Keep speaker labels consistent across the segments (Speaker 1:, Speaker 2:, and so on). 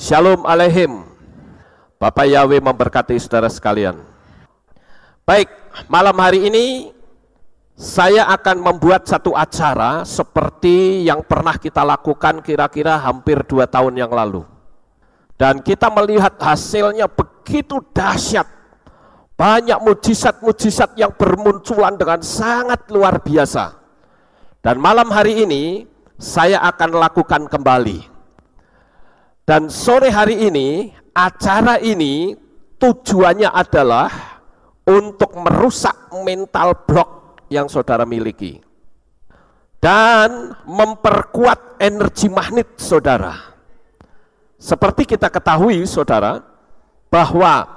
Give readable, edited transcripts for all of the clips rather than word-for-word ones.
Speaker 1: Shalom Aleihim. Bapak Yahweh memberkati saudara sekalian. Baik, malam hari ini saya akan membuat satu acara seperti yang pernah kita lakukan kira-kira hampir 2 tahun yang lalu. Dan kita melihat hasilnya begitu dahsyat. Banyak mujizat-mujizat yang bermunculan dengan sangat luar biasa. Dan malam hari ini saya akan lakukan kembali. Dan sore hari ini, acara ini tujuannya adalah untuk merusak mental block yang saudara miliki. Dan memperkuat energi magnet saudara. Seperti kita ketahui saudara, bahwa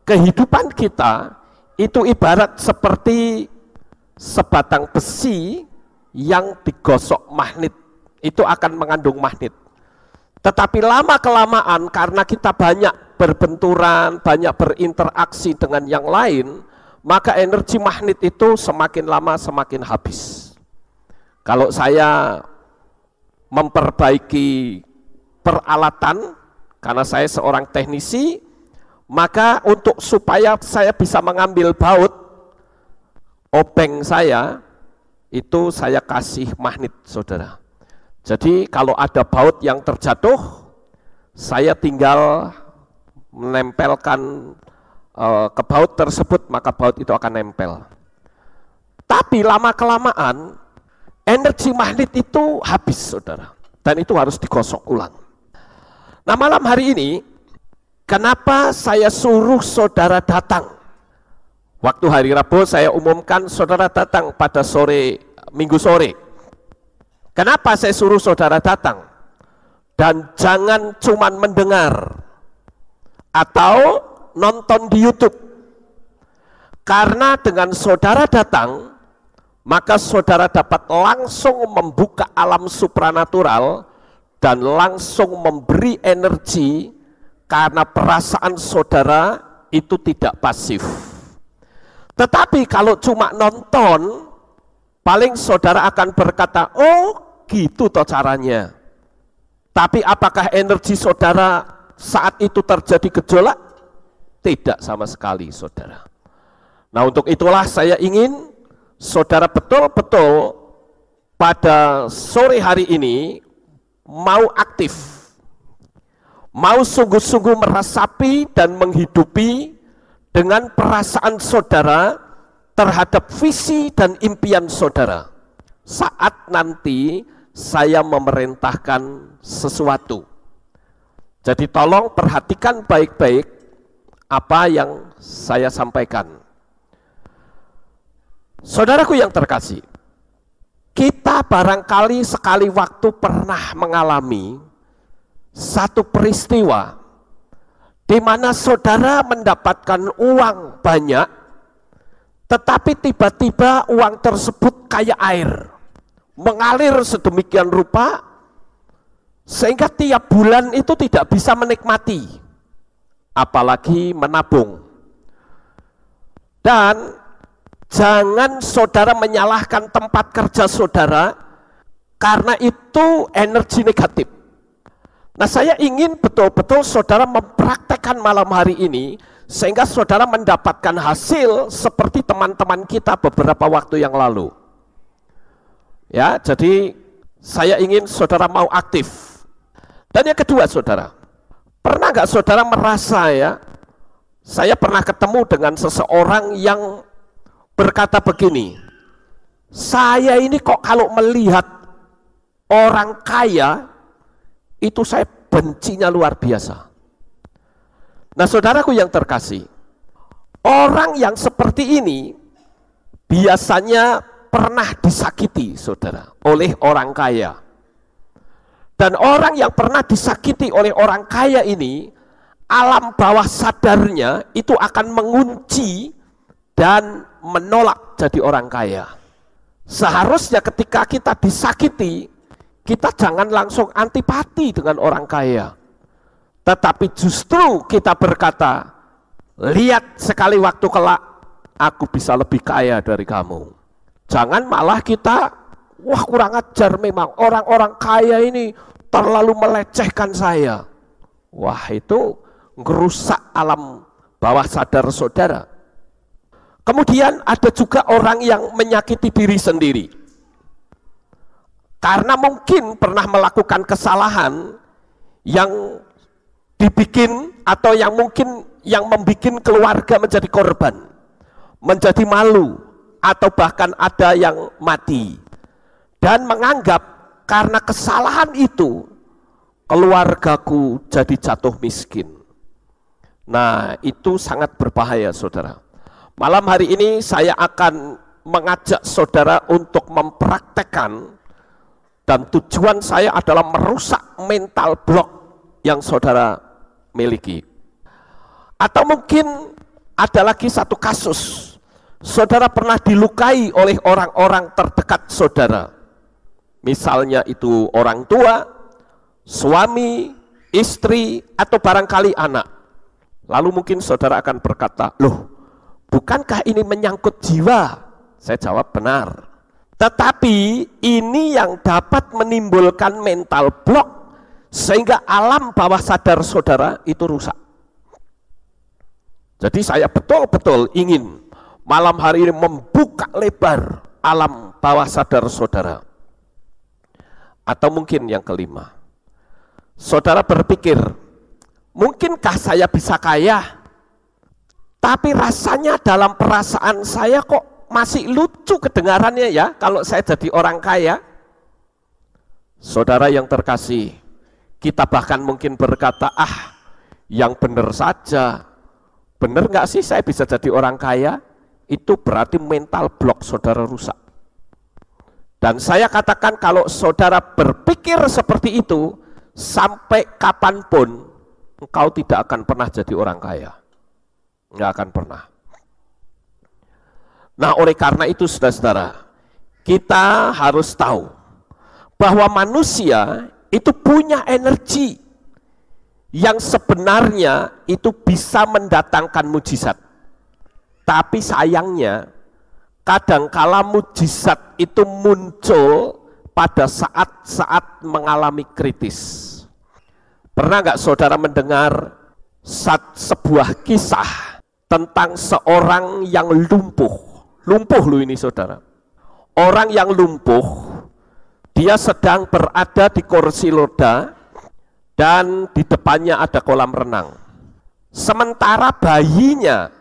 Speaker 1: kehidupan kita itu ibarat seperti sebatang besi yang digosok magnet. Itu akan mengandung magnet. Tetapi lama-kelamaan karena kita banyak berbenturan, banyak berinteraksi dengan yang lain, maka energi magnet itu semakin lama semakin habis. Kalau saya memperbaiki peralatan, karena saya seorang teknisi, maka untuk supaya saya bisa mengambil baut obeng saya, itu saya kasih magnet saudara. Jadi kalau ada baut yang terjatuh, saya tinggal menempelkan ke baut tersebut, maka baut itu akan nempel. Tapi lama-kelamaan, energi magnet itu habis saudara. Dan itu harus digosok ulang. Nah malam hari ini, kenapa saya suruh saudara datang? Waktu hari Rabu saya umumkan saudara datang pada Minggu sore. Kenapa saya suruh saudara datang? Dan jangan cuman mendengar atau nonton di YouTube. Karena dengan saudara datang, maka saudara dapat langsung membuka alam supranatural dan langsung memberi energi karena perasaan saudara itu tidak pasif. Tetapi kalau cuma nonton, paling saudara akan berkata, oh gitu toh caranya. Tapi apakah energi saudara saat itu terjadi gejolak? Tidak sama sekali saudara. Nah untuk itulah saya ingin saudara betul-betul pada sore hari ini mau aktif, mau sungguh-sungguh meresapi dan menghidupi dengan perasaan saudara terhadap visi dan impian saudara saat nanti saya memerintahkan sesuatu. Jadi tolong perhatikan baik-baik apa yang saya sampaikan. Saudaraku yang terkasih, kita barangkali sekali waktu pernah mengalami satu peristiwa di mana saudara mendapatkan uang banyak, tetapi tiba-tiba uang tersebut kayak air, mengalir sedemikian rupa, sehingga tiap bulan itu tidak bisa menikmati, apalagi menabung. Dan jangan saudara menyalahkan tempat kerja saudara, karena itu energi negatif. Nah saya ingin betul-betul saudara mempraktekkan malam hari ini, sehingga saudara mendapatkan hasil seperti teman-teman kita beberapa waktu yang lalu. Ya, jadi saya ingin saudara mau aktif. Dan yang kedua saudara, pernah nggak saudara merasa ya, saya pernah ketemu dengan seseorang yang berkata begini, saya ini kok kalau melihat orang kaya, itu saya bencinya luar biasa. Nah saudaraku yang terkasih, orang yang seperti ini biasanya pernah disakiti saudara oleh orang kaya. Dan orang yang pernah disakiti oleh orang kaya ini, alam bawah sadarnya itu akan mengunci dan menolak jadi orang kaya. Seharusnya ketika kita disakiti, kita jangan langsung antipati dengan orang kaya. Tetapi justru kita berkata, lihat sekali waktu kelak, aku bisa lebih kaya dari kamu. Jangan malah kita, wah kurang ajar memang, orang-orang kaya ini terlalu melecehkan saya. Wah, itu ngerusak alam bawah sadar saudara. Kemudian ada juga orang yang menyakiti diri sendiri. Karena mungkin pernah melakukan kesalahan yang dibikin atau yang mungkin yang membuat keluarga menjadi korban, menjadi malu, atau bahkan ada yang mati. Dan menganggap karena kesalahan itu keluargaku jadi jatuh miskin. Nah, itu sangat berbahaya saudara. Malam hari ini saya akan mengajak saudara untuk mempraktekkan, dan tujuan saya adalah merusak mental block yang saudara miliki. Atau mungkin ada lagi satu kasus, saudara pernah dilukai oleh orang-orang terdekat saudara. Misalnya itu orang tua, suami, istri, atau barangkali anak. Lalu mungkin saudara akan berkata, loh, bukankah ini menyangkut jiwa? Saya jawab benar. Tetapi ini yang dapat menimbulkan mental block sehingga alam bawah sadar saudara itu rusak. Jadi saya betul-betul ingin malam hari ini membuka lebar alam bawah sadar saudara. Atau mungkin yang kelima, saudara berpikir, mungkinkah saya bisa kaya? Tapi rasanya dalam perasaan saya kok masih lucu kedengarannya ya kalau saya jadi orang kaya. Saudara yang terkasih, kita bahkan mungkin berkata, yang benar saja. Benar nggak sih saya bisa jadi orang kaya? Itu berarti mental block saudara rusak. Dan saya katakan kalau saudara berpikir seperti itu, sampai kapanpun engkau tidak akan pernah jadi orang kaya. Nggak akan pernah. Nah, oleh karena itu saudara-saudara, kita harus tahu bahwa manusia itu punya energi yang sebenarnya itu bisa mendatangkan mujizat. Tapi sayangnya kadangkala mujizat itu muncul pada saat-saat mengalami kritis. Pernah nggak saudara mendengar sebuah kisah tentang seorang yang lumpuh? Lumpuh loh ini saudara. Orang yang lumpuh, dia sedang berada di kursi roda dan di depannya ada kolam renang. Sementara bayinya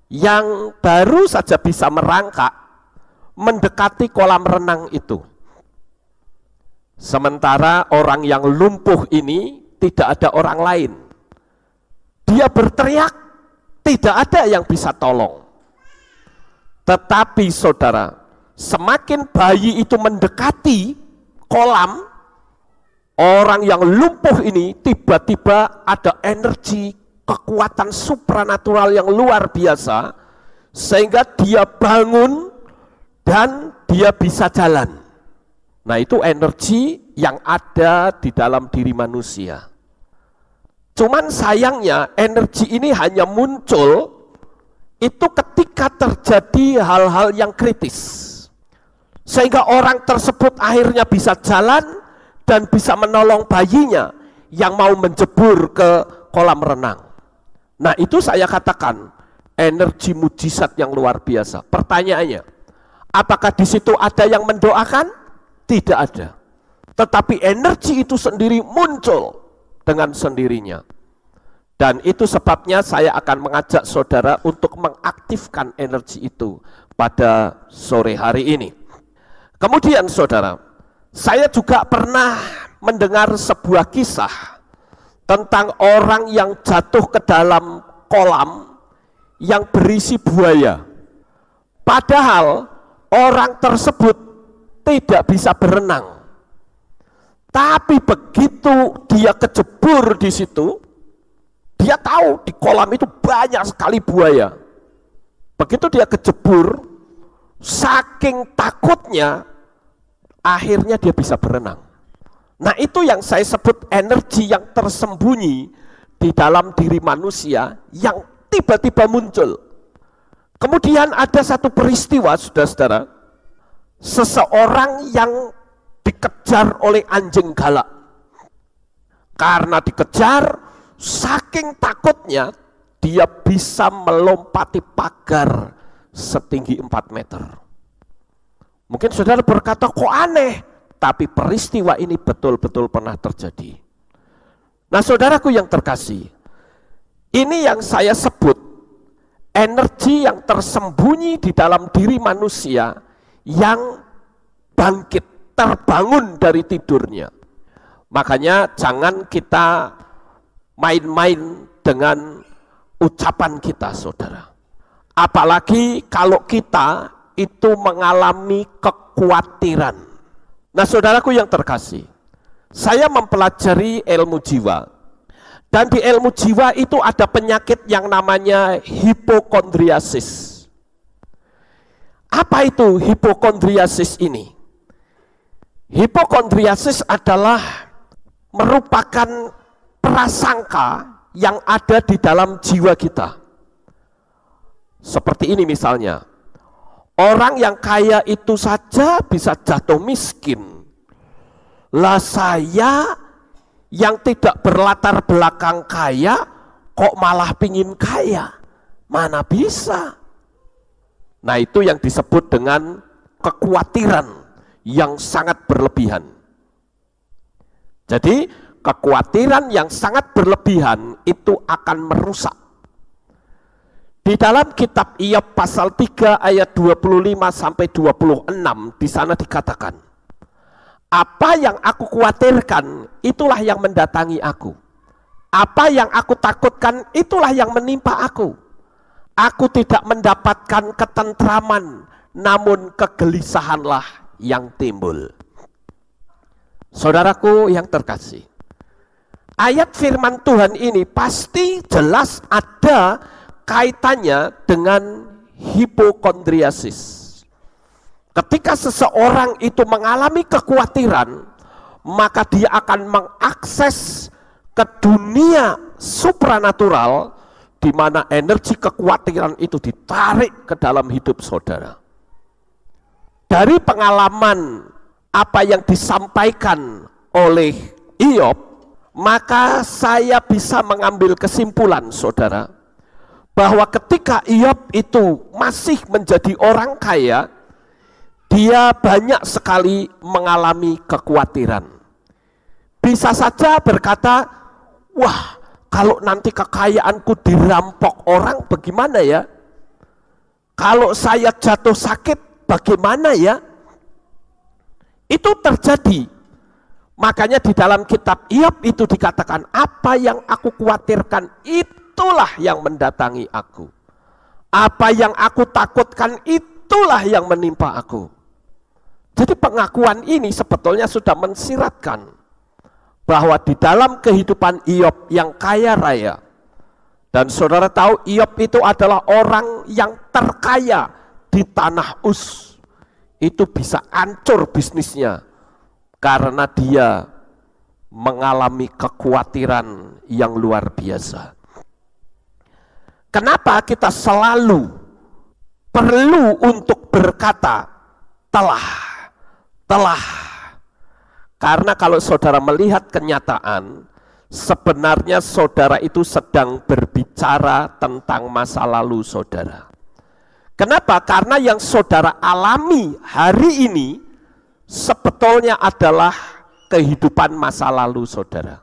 Speaker 1: yang baru saja bisa merangkak mendekati kolam renang itu. Sementara orang yang lumpuh ini tidak ada orang lain. Dia berteriak, tidak ada yang bisa tolong. Tetapi saudara, semakin bayi itu mendekati kolam, orang yang lumpuh ini tiba-tiba ada energi kekuatan supranatural yang luar biasa sehingga dia bangun dan dia bisa jalan. Nah, itu energi yang ada di dalam diri manusia. Cuman sayangnya energi ini hanya muncul itu ketika terjadi hal-hal yang kritis. Sehingga orang tersebut akhirnya bisa jalan dan bisa menolong bayinya yang mau menjebur ke kolam renang. Nah, itu saya katakan energi mujizat yang luar biasa. Pertanyaannya, apakah di situ ada yang mendoakan? Tidak ada. Tetapi energi itu sendiri muncul dengan sendirinya. Dan itu sebabnya saya akan mengajak saudara untuk mengaktifkan energi itu pada sore hari ini. Kemudian saudara, saya juga pernah mendengar sebuah kisah tentang orang yang jatuh ke dalam kolam yang berisi buaya. Padahal orang tersebut tidak bisa berenang. Tapi begitu dia kejebur di situ, dia tahu di kolam itu banyak sekali buaya. Begitu dia kejebur, saking takutnya, akhirnya dia bisa berenang. Nah, itu yang saya sebut energi yang tersembunyi di dalam diri manusia yang tiba-tiba muncul. Kemudian ada satu peristiwa, saudara-saudara, seseorang yang dikejar oleh anjing galak. Karena dikejar, saking takutnya dia bisa melompati pagar setinggi 4 meter. Mungkin saudara berkata, kok aneh? Tapi peristiwa ini betul-betul pernah terjadi. Nah saudaraku yang terkasih, ini yang saya sebut energi yang tersembunyi di dalam diri manusia yang bangkit, terbangun dari tidurnya. Makanya jangan kita main-main dengan ucapan kita, saudara. Apalagi kalau kita itu mengalami kekhawatiran. Nah saudaraku yang terkasih, saya mempelajari ilmu jiwa. Dan di ilmu jiwa itu ada penyakit yang namanya hipokondriasis. Apa itu hipokondriasis ini? Hipokondriasis adalah merupakan prasangka yang ada di dalam jiwa kita. Seperti ini misalnya, orang yang kaya itu saja bisa jatuh miskin. Lah saya yang tidak berlatar belakang kaya, kok malah pingin kaya? Mana bisa? Nah itu yang disebut dengan kekhawatiran yang sangat berlebihan. Jadi kekhawatiran yang sangat berlebihan itu akan merusak. Di dalam kitab Iyob pasal 3 ayat 25 sampai 26 di sana dikatakan, apa yang aku khawatirkan itulah yang mendatangi aku. Apa yang aku takutkan itulah yang menimpa aku. Aku tidak mendapatkan ketentraman, namun kegelisahanlah yang timbul. Saudaraku yang terkasih, ayat firman Tuhan ini pasti jelas ada kaitannya dengan hipokondriasis. Ketika seseorang itu mengalami kekhawatiran, maka dia akan mengakses ke dunia supranatural, di mana energi kekhawatiran itu ditarik ke dalam hidup saudara. Dari pengalaman apa yang disampaikan oleh Iyob, maka saya bisa mengambil kesimpulan saudara, bahwa ketika Iyob itu masih menjadi orang kaya, dia banyak sekali mengalami kekhawatiran. Bisa saja berkata, wah kalau nanti kekayaanku dirampok orang bagaimana ya? Kalau saya jatuh sakit bagaimana ya? Itu terjadi. Makanya di dalam kitab Iyob itu dikatakan, apa yang aku khawatirkan itulah yang mendatangi aku. Apa yang aku takutkan itulah yang menimpa aku. Jadi pengakuan ini sebetulnya sudah mensiratkan bahwa di dalam kehidupan Iyob yang kaya raya, dan saudara tahu Iyob itu adalah orang yang terkaya di tanah Uz, itu bisa hancur bisnisnya karena dia mengalami kekhawatiran yang luar biasa. Kenapa kita selalu perlu untuk berkata telah? Karena kalau saudara melihat kenyataan, sebenarnya saudara itu sedang berbicara tentang masa lalu saudara. Kenapa? Karena yang saudara alami hari ini sebetulnya adalah kehidupan masa lalu saudara.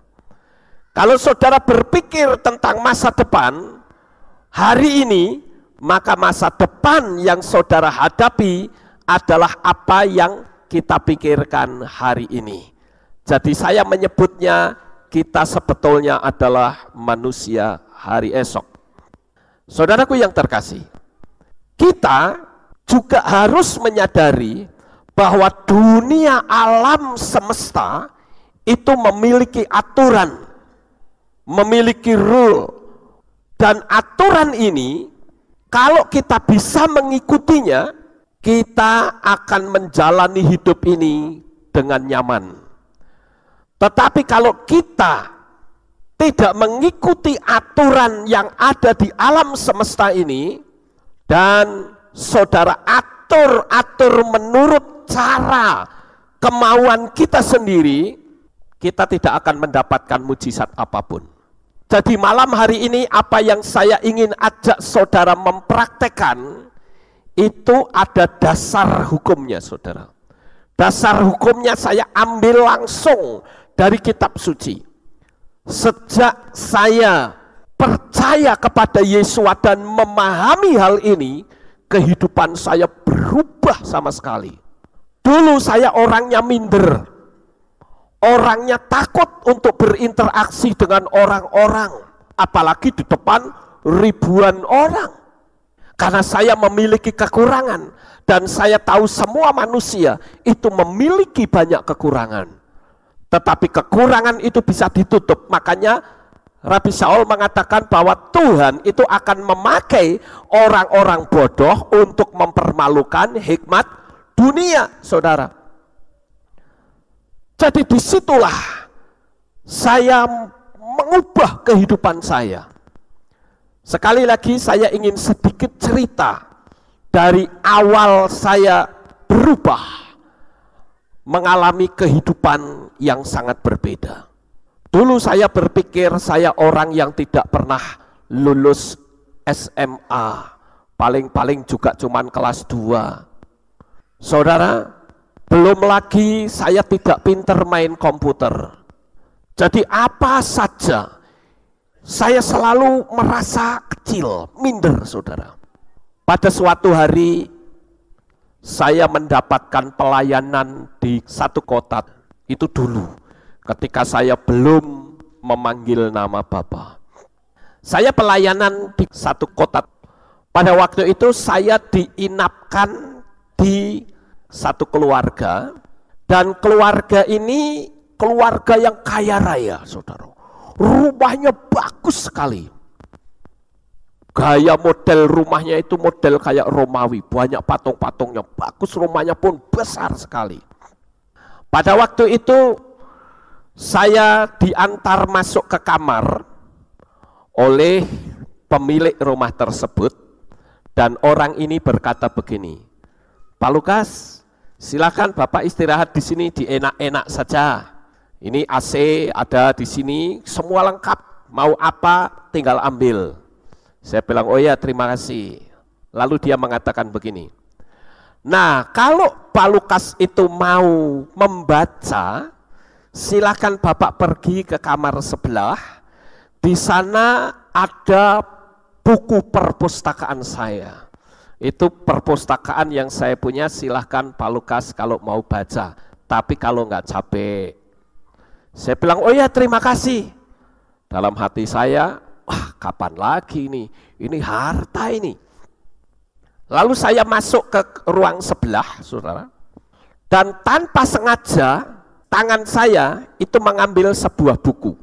Speaker 1: Kalau saudara berpikir tentang masa depan hari ini, maka masa depan yang saudara hadapi adalah apa yang kita pikirkan hari ini. Jadi saya menyebutnya kita sebetulnya adalah manusia hari esok. Saudaraku yang terkasih, kita juga harus menyadari bahwa dunia alam semesta itu memiliki aturan, memiliki rule, dan aturan ini kalau kita bisa mengikutinya, kita akan menjalani hidup ini dengan nyaman. Tetapi kalau kita tidak mengikuti aturan yang ada di alam semesta ini, dan saudara atur menurut cara kemauan kita sendiri, kita tidak akan mendapatkan mujizat apapun. Jadi malam hari ini apa yang saya ingin ajak saudara mempraktekkan, itu ada dasar hukumnya saudara. Dasar hukumnya saya ambil langsung dari kitab suci. Sejak saya percaya kepada Yesus dan memahami hal ini, kehidupan saya berubah sama sekali. Dulu saya orangnya minder, orangnya takut untuk berinteraksi dengan orang-orang, apalagi di depan ribuan orang. Karena saya memiliki kekurangan, dan saya tahu semua manusia itu memiliki banyak kekurangan. Tetapi kekurangan itu bisa ditutup. Makanya Rabi Saul mengatakan bahwa Tuhan itu akan memakai orang-orang bodoh untuk mempermalukan hikmat dunia, saudara. Jadi disitulah saya mengubah kehidupan saya. Sekali lagi saya ingin sedikit cerita dari awal saya berubah, mengalami kehidupan yang sangat berbeda. Dulu saya berpikir saya orang yang tidak pernah lulus SMA, paling-paling juga cuman kelas 2. Saudara, belum lagi saya tidak pinter main komputer. Jadi apa saja, saya selalu merasa kecil, minder saudara. Pada suatu hari, saya mendapatkan pelayanan di satu kota, itu dulu, ketika saya belum memanggil nama Bapa. Saya pelayanan di satu kota. Pada waktu itu saya diinapkan di satu keluarga, dan keluarga ini keluarga yang kaya raya, saudara. Rumahnya bagus sekali. Gaya model rumahnya itu model kayak Romawi, banyak patung-patungnya, bagus, rumahnya pun besar sekali. Pada waktu itu saya diantar masuk ke kamar oleh pemilik rumah tersebut, dan orang ini berkata begini, Pak Lukas, silakan Bapak istirahat di sini, di enak-enak saja. Ini AC ada di sini, semua lengkap, mau apa tinggal ambil. Saya bilang, oh ya terima kasih. Lalu dia mengatakan begini, nah kalau Pak Lukas itu mau membaca, silakan Bapak pergi ke kamar sebelah, di sana ada buku perpustakaan saya. Itu perpustakaan yang saya punya, silahkan Pak Lukas kalau mau baca, tapi kalau nggak capek. Saya bilang, oh ya terima kasih. Dalam hati saya, wah kapan lagi ini harta ini. Lalu saya masuk ke ruang sebelah, saudara, dan tanpa sengaja tangan saya itu mengambil sebuah buku.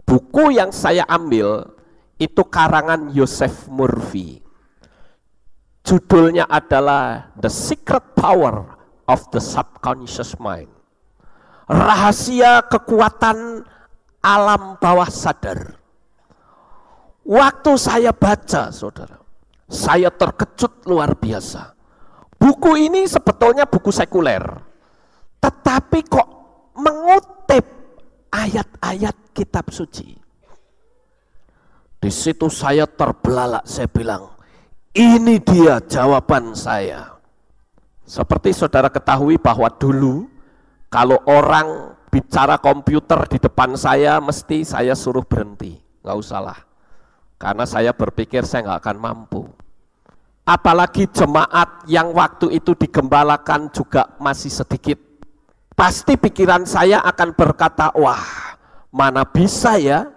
Speaker 1: Buku yang saya ambil itu karangan Joseph Murphy. Judulnya adalah The Secret Power of the Subconscious Mind. Rahasia kekuatan alam bawah sadar. Waktu saya baca, saudara, saya terkejut luar biasa. Buku ini sebetulnya buku sekuler, tetapi kok mengutip ayat-ayat kitab suci. Di situ saya terbelalak, saya bilang, ini dia jawaban saya. Seperti saudara ketahui bahwa dulu kalau orang bicara komputer di depan saya, mesti saya suruh berhenti, nggak usah lah. Karena saya berpikir saya nggak akan mampu. Apalagi jemaat yang waktu itu digembalakan juga masih sedikit. Pasti pikiran saya akan berkata, wah mana bisa ya.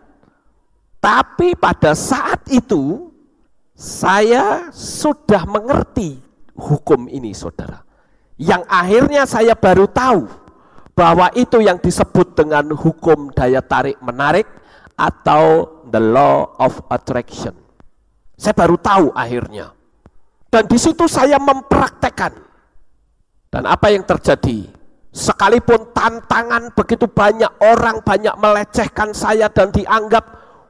Speaker 1: Tapi pada saat itu, saya sudah mengerti hukum ini saudara. Yang akhirnya saya baru tahu bahwa itu yang disebut dengan hukum daya tarik menarik atau the law of attraction. Saya baru tahu akhirnya. Dan di situ saya mempraktekkan. Dan apa yang terjadi? Sekalipun tantangan begitu banyak, orang banyak melecehkan saya dan dianggap,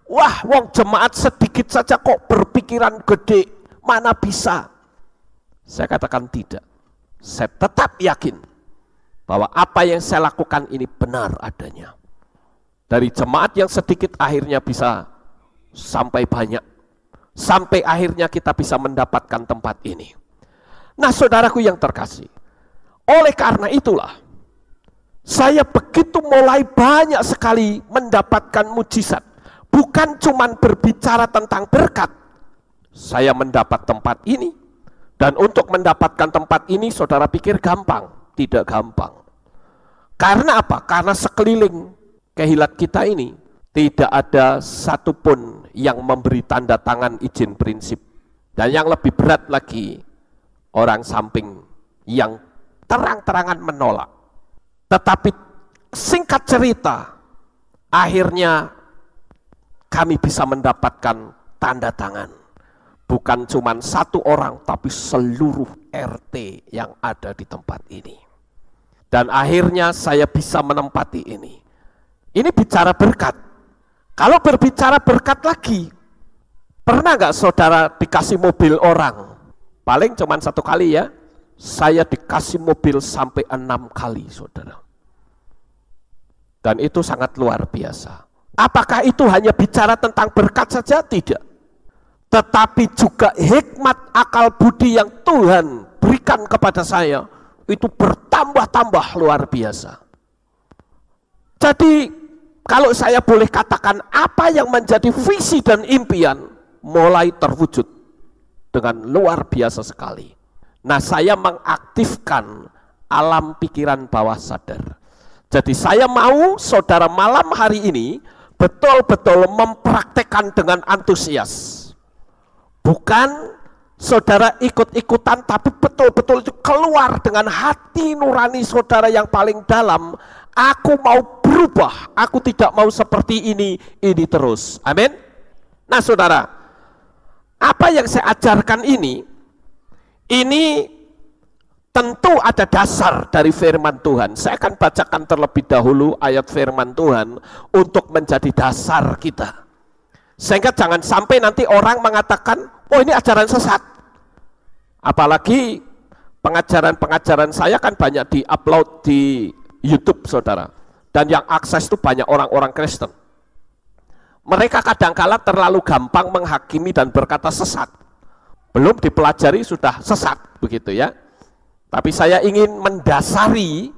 Speaker 1: wah wong jemaat sedikit saja kok berpikiran gede, mana bisa? Saya katakan tidak. Saya tetap yakin bahwa apa yang saya lakukan ini benar adanya. Dari jemaat yang sedikit akhirnya bisa sampai banyak. Sampai akhirnya kita bisa mendapatkan tempat ini. Nah saudaraku yang terkasih, oleh karena itulah saya begitu mulai banyak sekali mendapatkan mujizat. Bukan cuma berbicara tentang berkat. Saya mendapat tempat ini. Dan untuk mendapatkan tempat ini saudara pikir gampang? Tidak gampang. Karena apa? Karena sekeliling kehilat kita ini tidak ada satupun yang memberi tanda tangan izin prinsip. Dan yang lebih berat lagi, orang samping yang terang-terangan menolak. Tetapi singkat cerita, akhirnya kami bisa mendapatkan tanda tangan. Bukan cuma satu orang, tapi seluruh RT yang ada di tempat ini. Dan akhirnya saya bisa menempati ini. Ini bicara berkat. Kalau berbicara berkat lagi, pernah nggak saudara dikasih mobil orang? Paling cuma satu kali ya. Saya dikasih mobil sampai 6 kali saudara. Dan itu sangat luar biasa. Apakah itu hanya bicara tentang berkat saja? Tidak. Tetapi juga hikmat akal budi yang Tuhan berikan kepada saya, itu bertambah-tambah luar biasa. Jadi kalau saya boleh katakan apa yang menjadi visi dan impian mulai terwujud dengan luar biasa sekali. Nah saya mengaktifkan alam pikiran bawah sadar. Jadi saya mau saudara malam hari ini betul-betul mempraktekkan dengan antusias. Bukan saudara ikut-ikutan, tapi betul-betul itu keluar dengan hati nurani saudara yang paling dalam. Aku mau berubah, aku tidak mau seperti ini terus. Amin. Nah saudara, apa yang saya ajarkan ini tentu ada dasar dari firman Tuhan. Saya akan bacakan terlebih dahulu ayat firman Tuhan untuk menjadi dasar kita. Sehingga jangan sampai nanti orang mengatakan, oh ini ajaran sesat. Apalagi pengajaran-pengajaran saya kan banyak di-upload di YouTube saudara. Dan yang akses itu banyak orang-orang Kristen. Mereka kadang-kala terlalu gampang menghakimi dan berkata sesat. Belum dipelajari sudah sesat, begitu ya. Tapi saya ingin mendasari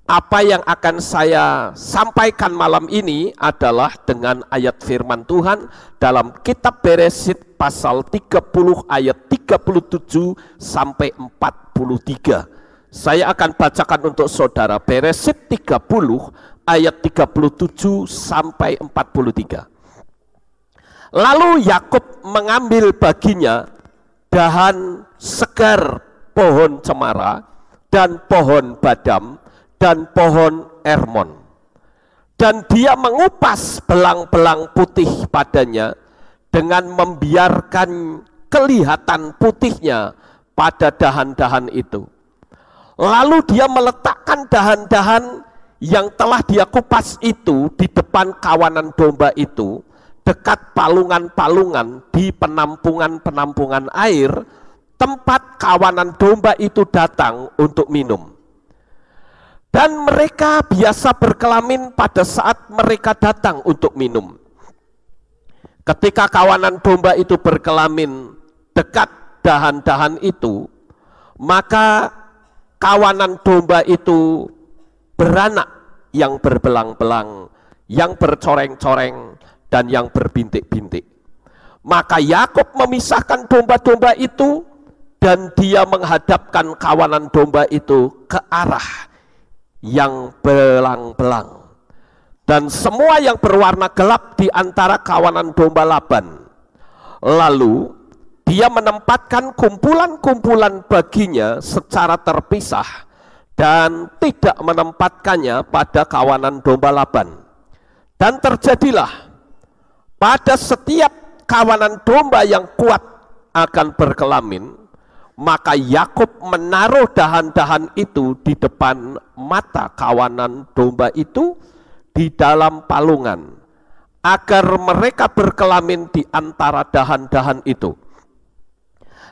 Speaker 1: apa yang akan saya sampaikan malam ini adalah dengan ayat firman Tuhan dalam kitab Beresit pasal 30 ayat 37 sampai 43. Saya akan bacakan untuk saudara Beresit 30 ayat 37 sampai 43. Lalu Yakub mengambil baginya dahan segar pohon cemara dan pohon badam dan pohon ermon. Dan dia mengupas belang-belang putih padanya dengan membiarkan kelihatan putihnya pada dahan-dahan itu. Lalu dia meletakkan dahan-dahan yang telah dia kupas itu di depan kawanan domba itu, dekat palungan-palungan di penampungan-penampungan air, tempat kawanan domba itu datang untuk minum. Dan mereka biasa berkelamin pada saat mereka datang untuk minum. Ketika kawanan domba itu berkelamin dekat dahan-dahan itu, maka kawanan domba itu beranak yang berbelang-belang, yang bercoreng-coreng, dan yang berbintik-bintik. Maka Yakub memisahkan domba-domba itu, dan dia menghadapkan kawanan domba itu ke arah yang belang-belang, dan semua yang berwarna gelap di antara kawanan domba Laban. Lalu dia menempatkan kumpulan-kumpulan baginya secara terpisah dan tidak menempatkannya pada kawanan domba Laban. Dan terjadilah pada setiap kawanan domba yang kuat akan berkelamin, maka Yakub menaruh dahan-dahan itu di depan mata kawanan domba itu di dalam palungan, agar mereka berkelamin di antara dahan-dahan itu.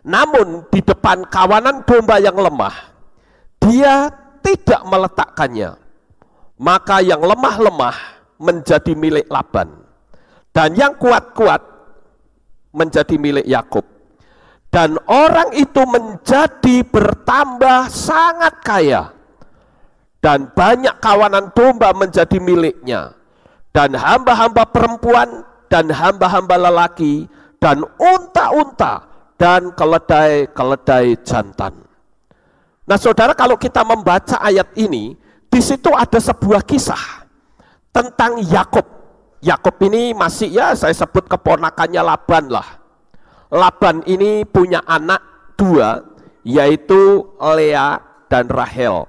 Speaker 1: Namun di depan kawanan domba yang lemah, dia tidak meletakkannya. Maka yang lemah-lemah menjadi milik Laban. Dan yang kuat-kuat menjadi milik Yakub. Dan orang itu menjadi bertambah sangat kaya. Dan banyak kawanan domba menjadi miliknya. Dan hamba-hamba perempuan dan hamba-hamba lelaki dan unta-unta dan keledai-keledai jantan. Nah, saudara, kalau kita membaca ayat ini, di situ ada sebuah kisah tentang Yakub. Yakub ini masih, ya saya sebut keponakannya Laban lah. Laban ini punya anak dua, yaitu Lea dan Rahel.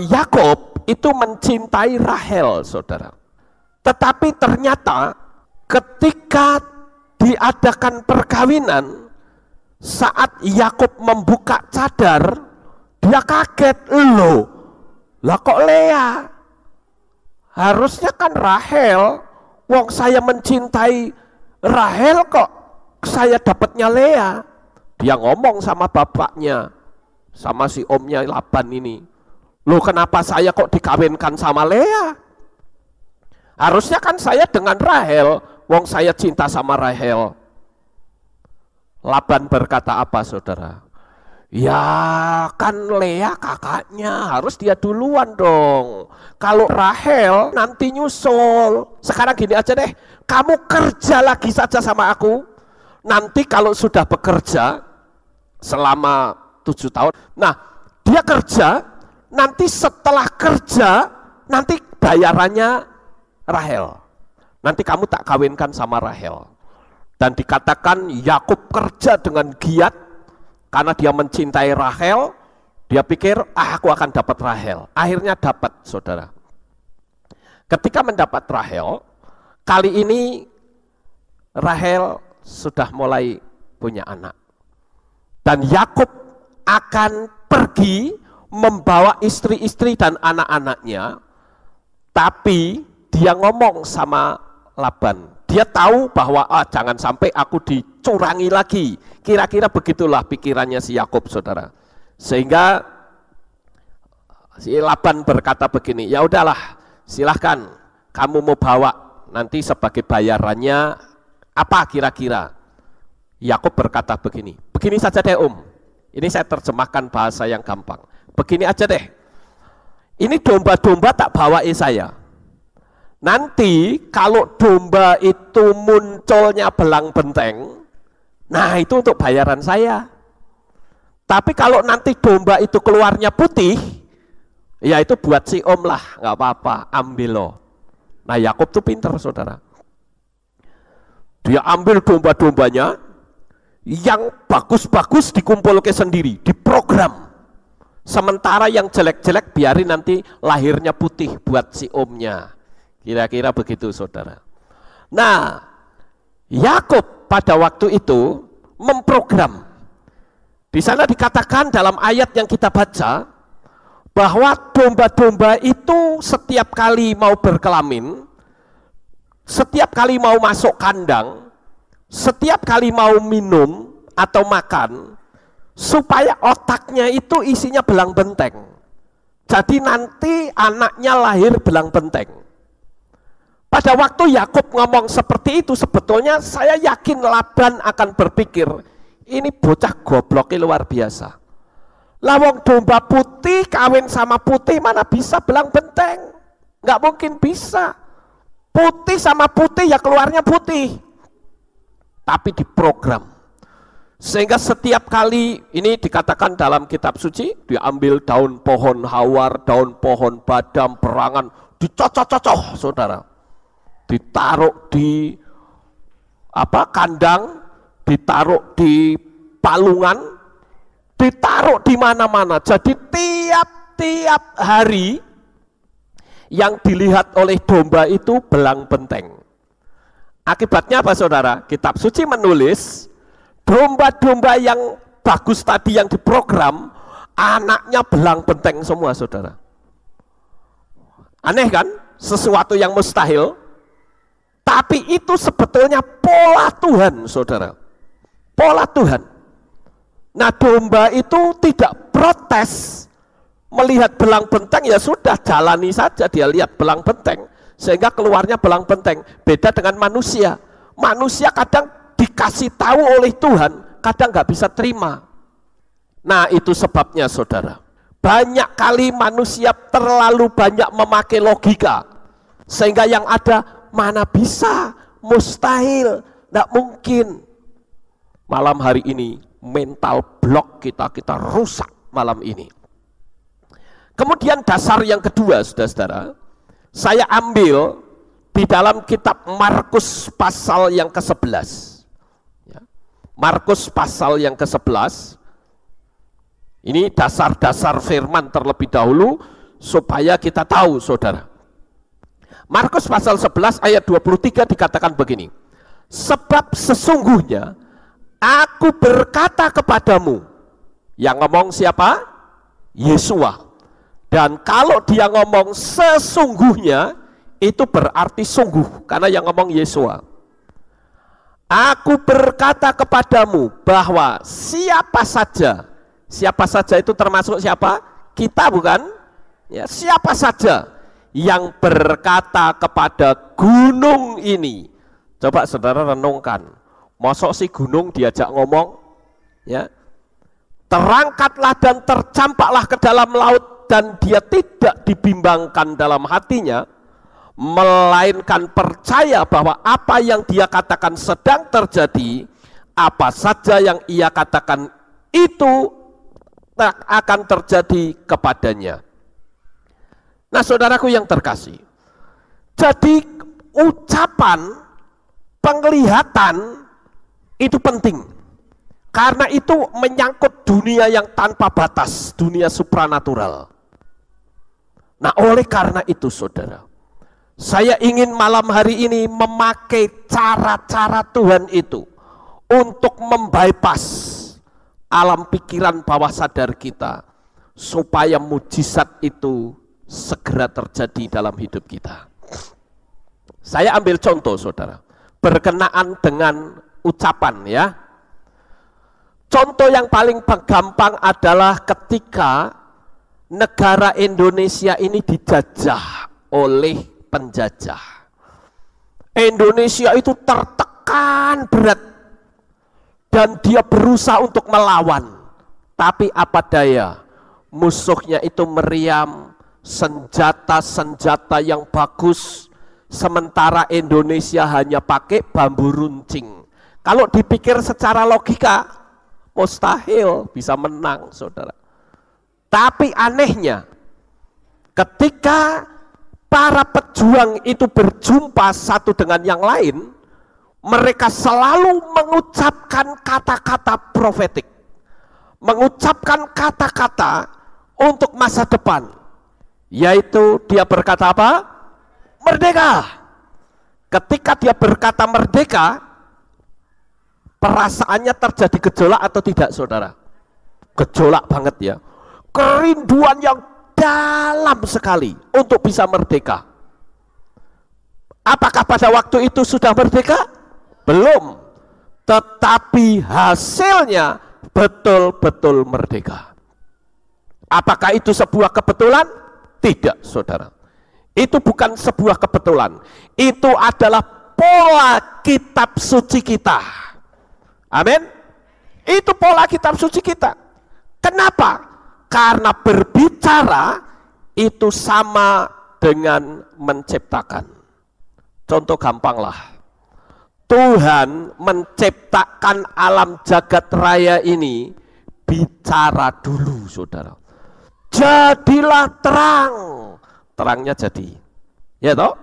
Speaker 1: Yakub itu mencintai Rahel, saudara. Tetapi ternyata ketika diadakan perkawinan, saat Yakub membuka cadar, dia kaget, loh, lah kok Lea? Harusnya kan Rahel, wong saya mencintai Rahel kok saya dapatnya Lea. Dia ngomong sama bapaknya, sama si omnya Laban ini, loh kenapa saya kok dikawinkan sama Lea? Harusnya kan saya dengan Rahel, wong saya cinta sama Rahel. Laban berkata apa, saudara? Ya kan Lea kakaknya, harus dia duluan dong. Kalau Rahel nanti nyusul. Sekarang gini aja deh, kamu kerja lagi saja sama aku. Nanti kalau sudah bekerja selama 7 tahun, nah dia kerja, nanti setelah kerja, nanti bayarannya Rahel. Nanti kamu tak kawinkan sama Rahel. Dan dikatakan Yakub kerja dengan giat karena dia mencintai Rahel. Dia pikir, aku akan dapat Rahel. Akhirnya dapat, saudara. Ketika mendapat Rahel, kali ini Rahel sudah mulai punya anak. Dan Yakub akan pergi membawa istri-istri dan anak-anaknya, tapi dia ngomong sama Laban. Dia tahu bahwa jangan sampai aku dicurangi lagi. Kira-kira begitulah pikirannya si Yakub, saudara. Sehingga si Laban berkata begini, ya udahlah, silahkan kamu mau bawa, nanti sebagai bayarannya apa kira-kira. Yakub berkata begini saja deh om. Ini saya terjemahkan bahasa yang gampang. Begini aja deh, ini domba-domba tak bawai saya. Nanti kalau domba itu munculnya belang benteng, nah itu untuk bayaran saya. Tapi kalau nanti domba itu keluarnya putih, ya itu buat si om lah, nggak apa-apa, ambil loh. Nah Yakub tuh pinter, saudara. Dia ambil domba-dombanya, yang bagus-bagus dikumpulkan sendiri, diprogram. Sementara yang jelek-jelek biarin nanti lahirnya putih buat si omnya. Kira-kira begitu, saudara. Nah, Yakub pada waktu itu memprogram. Di sana dikatakan dalam ayat yang kita baca bahwa domba-domba itu setiap kali mau berkelamin, setiap kali mau masuk kandang, setiap kali mau minum atau makan, supaya otaknya itu isinya belang benteng. Jadi nanti anaknya lahir belang benteng. Pada waktu Yakub ngomong seperti itu, sebetulnya saya yakin Laban akan berpikir, ini bocah gobloknya luar biasa. Lawang domba putih kawin sama putih mana bisa belang benteng? Nggak mungkin bisa. Putih sama putih ya keluarnya putih. Tapi diprogram. Sehingga setiap kali, ini dikatakan dalam kitab suci, diambil daun pohon hawar, daun pohon badam, perangan, dicocok-cocok, saudara. Ditaruh di kandang, ditaruh di palungan, ditaruh di mana-mana. Jadi tiap hari yang dilihat oleh domba itu belang benteng. Akibatnya apa, saudara? Kitab suci menulis domba-domba yang bagus tadi yang diprogram, anaknya belang benteng semua, saudara. Aneh kan? Sesuatu yang mustahil. Tapi itu sebetulnya pola Tuhan, saudara. Pola Tuhan. Nah, domba itu tidak protes melihat belang benteng ya sudah, jalani saja, dia lihat belang benteng sehingga keluarnya belang benteng. Beda dengan manusia. Manusia kadang dikasih tahu oleh Tuhan, kadang nggak bisa terima. Nah, itu sebabnya saudara, banyak kali manusia terlalu banyak memakai logika sehingga yang ada mana bisa, mustahil, tidak mungkin. Malam hari ini mental block kita rusak malam ini. Kemudian dasar yang kedua, saudara-saudara, saya ambil di dalam kitab Markus pasal yang ke-11. Markus pasal yang ke-11. Ini dasar-dasar firman terlebih dahulu supaya kita tahu, saudara. Markus pasal 11 ayat 23 dikatakan begini. Sebab sesungguhnya aku berkata kepadamu. Yang ngomong siapa? Yesua. Dan kalau dia ngomong sesungguhnya, itu berarti sungguh, karena yang ngomong Yesua. Aku berkata kepadamu bahwa siapa saja itu termasuk siapa? Kita, bukan? Ya, siapa saja yang berkata kepada gunung ini. Coba saudara renungkan, mosok si gunung diajak ngomong, ya, terangkatlah dan tercampaklah ke dalam laut, dan dia tidak dibimbangkan dalam hatinya, melainkan percaya bahwa apa yang dia katakan sedang terjadi, apa saja yang ia katakan itu akan terjadi kepadanya. Nah, saudaraku yang terkasih, jadi ucapan, penglihatan itu penting, karena itu menyangkut dunia yang tanpa batas, dunia supranatural. Nah, oleh karena itu saudara, saya ingin malam hari ini memakai cara-cara Tuhan itu untuk membypass alam pikiran bawah sadar kita, supaya mujizat itu segera terjadi dalam hidup kita. Saya ambil contoh saudara, berkenaan dengan ucapan, ya. Contoh yang paling gampang adalah ketika negara Indonesia ini dijajah oleh penjajah. Indonesia itu tertekan berat dan dia berusaha untuk melawan, tapi apa daya, musuhnya itu meriam senjata-senjata yang bagus, sementara Indonesia hanya pakai bambu runcing. Kalau dipikir secara logika, mustahil bisa menang, saudara. Tapi anehnya, ketika para pejuang itu berjumpa satu dengan yang lain, mereka selalu mengucapkan kata-kata profetik, mengucapkan kata-kata untuk masa depan, yaitu dia berkata apa? Merdeka. Ketika dia berkata merdeka, perasaannya terjadi gejolak atau tidak, saudara? Gejolak banget, ya. Kerinduan yang dalam sekali untuk bisa merdeka. Apakah pada waktu itu sudah merdeka? Belum. Tetapi hasilnya betul-betul merdeka. Apakah itu sebuah kebetulan? Tidak, saudara. Itu bukan sebuah kebetulan. Itu adalah pola kitab suci kita. Amin. Itu pola kitab suci kita. Kenapa? Karena berbicara itu sama dengan menciptakan. Contoh gampanglah, Tuhan menciptakan alam jagat raya ini bicara dulu, saudara. Jadilah terang, terangnya jadi, ya toh?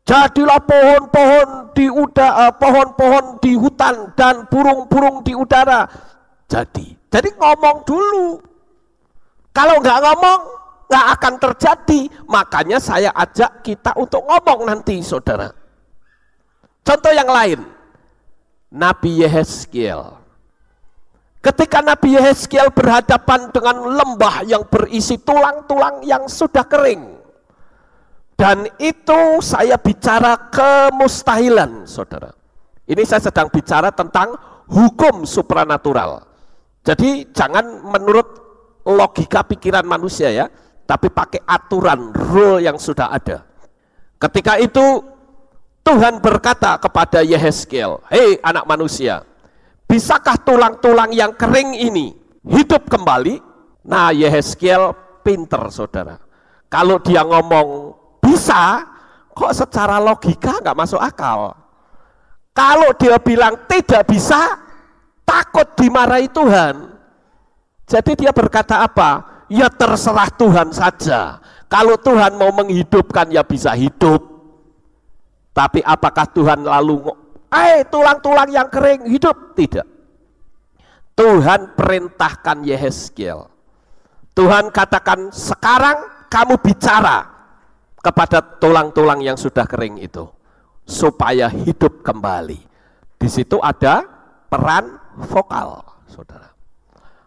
Speaker 1: Jadilah pohon-pohon di udara, pohon-pohon di hutan dan burung-burung di udara. Jadi ngomong dulu. Kalau nggak ngomong, nggak akan terjadi. Makanya saya ajak kita untuk ngomong nanti, saudara. Contoh yang lain, Nabi Yehezkiel. Ketika Nabi Yehezkiel berhadapan dengan lembah yang berisi tulang-tulang yang sudah kering. Dan itu saya bicara kemustahilan, saudara. Ini saya sedang bicara tentang hukum supranatural. Jadi jangan menurut logika pikiran manusia ya, tapi pakai aturan, rule yang sudah ada. Ketika itu Tuhan berkata kepada Yehezkiel, hei anak manusia, bisakah tulang-tulang yang kering ini hidup kembali? Nah, Yehezkiel pinter saudara. Kalau dia ngomong bisa, kok secara logika nggak masuk akal. Kalau dia bilang tidak bisa, takut dimarahi Tuhan. Jadi dia berkata apa? Ya terserah Tuhan saja. Kalau Tuhan mau menghidupkan ya bisa hidup. Tapi apakah Tuhan lalu tulang-tulang yang kering hidup? Tidak. Tuhan perintahkan Yehezkiel. Tuhan katakan sekarang kamu bicara kepada tulang-tulang yang sudah kering itu supaya hidup kembali. Di situ ada peran vokal, saudara.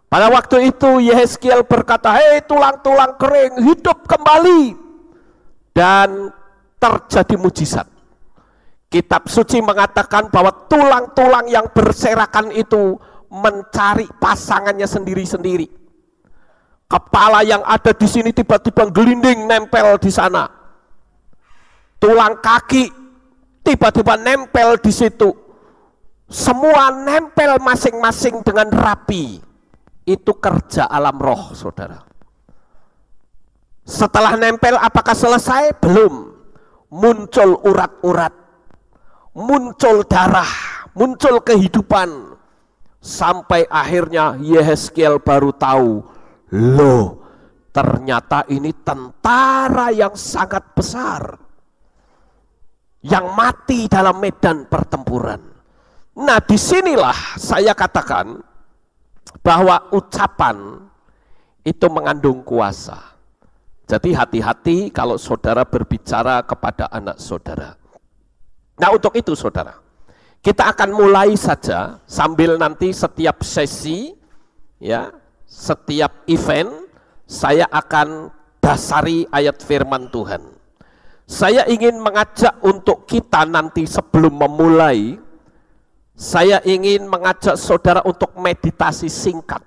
Speaker 1: Pada waktu itu Yehezkiel berkata, hei tulang-tulang kering hidup kembali. Dan terjadi mujizat. Kitab suci mengatakan bahwa tulang-tulang yang berserakan itu mencari pasangannya sendiri-sendiri. Kepala yang ada di sini tiba-tiba gelinding nempel di sana. Tulang kaki tiba-tiba nempel di situ. Semua nempel masing-masing dengan rapi. Itu kerja alam roh, saudara. Setelah nempel apakah selesai? Belum. Muncul urat-urat, muncul darah, muncul kehidupan. Sampai akhirnya Yehezkiel baru tahu, loh ternyata ini tentara yang sangat besar yang mati dalam medan pertempuran. Nah, disinilah saya katakan bahwa ucapan itu mengandung kuasa. Jadi hati-hati kalau saudara berbicara kepada anak saudara. Nah, untuk itu saudara, kita akan mulai saja sambil nanti setiap sesi, ya, setiap event, saya akan dasari ayat firman Tuhan. Saya ingin mengajak untuk kita nanti sebelum memulai, saya ingin mengajak saudara untuk meditasi singkat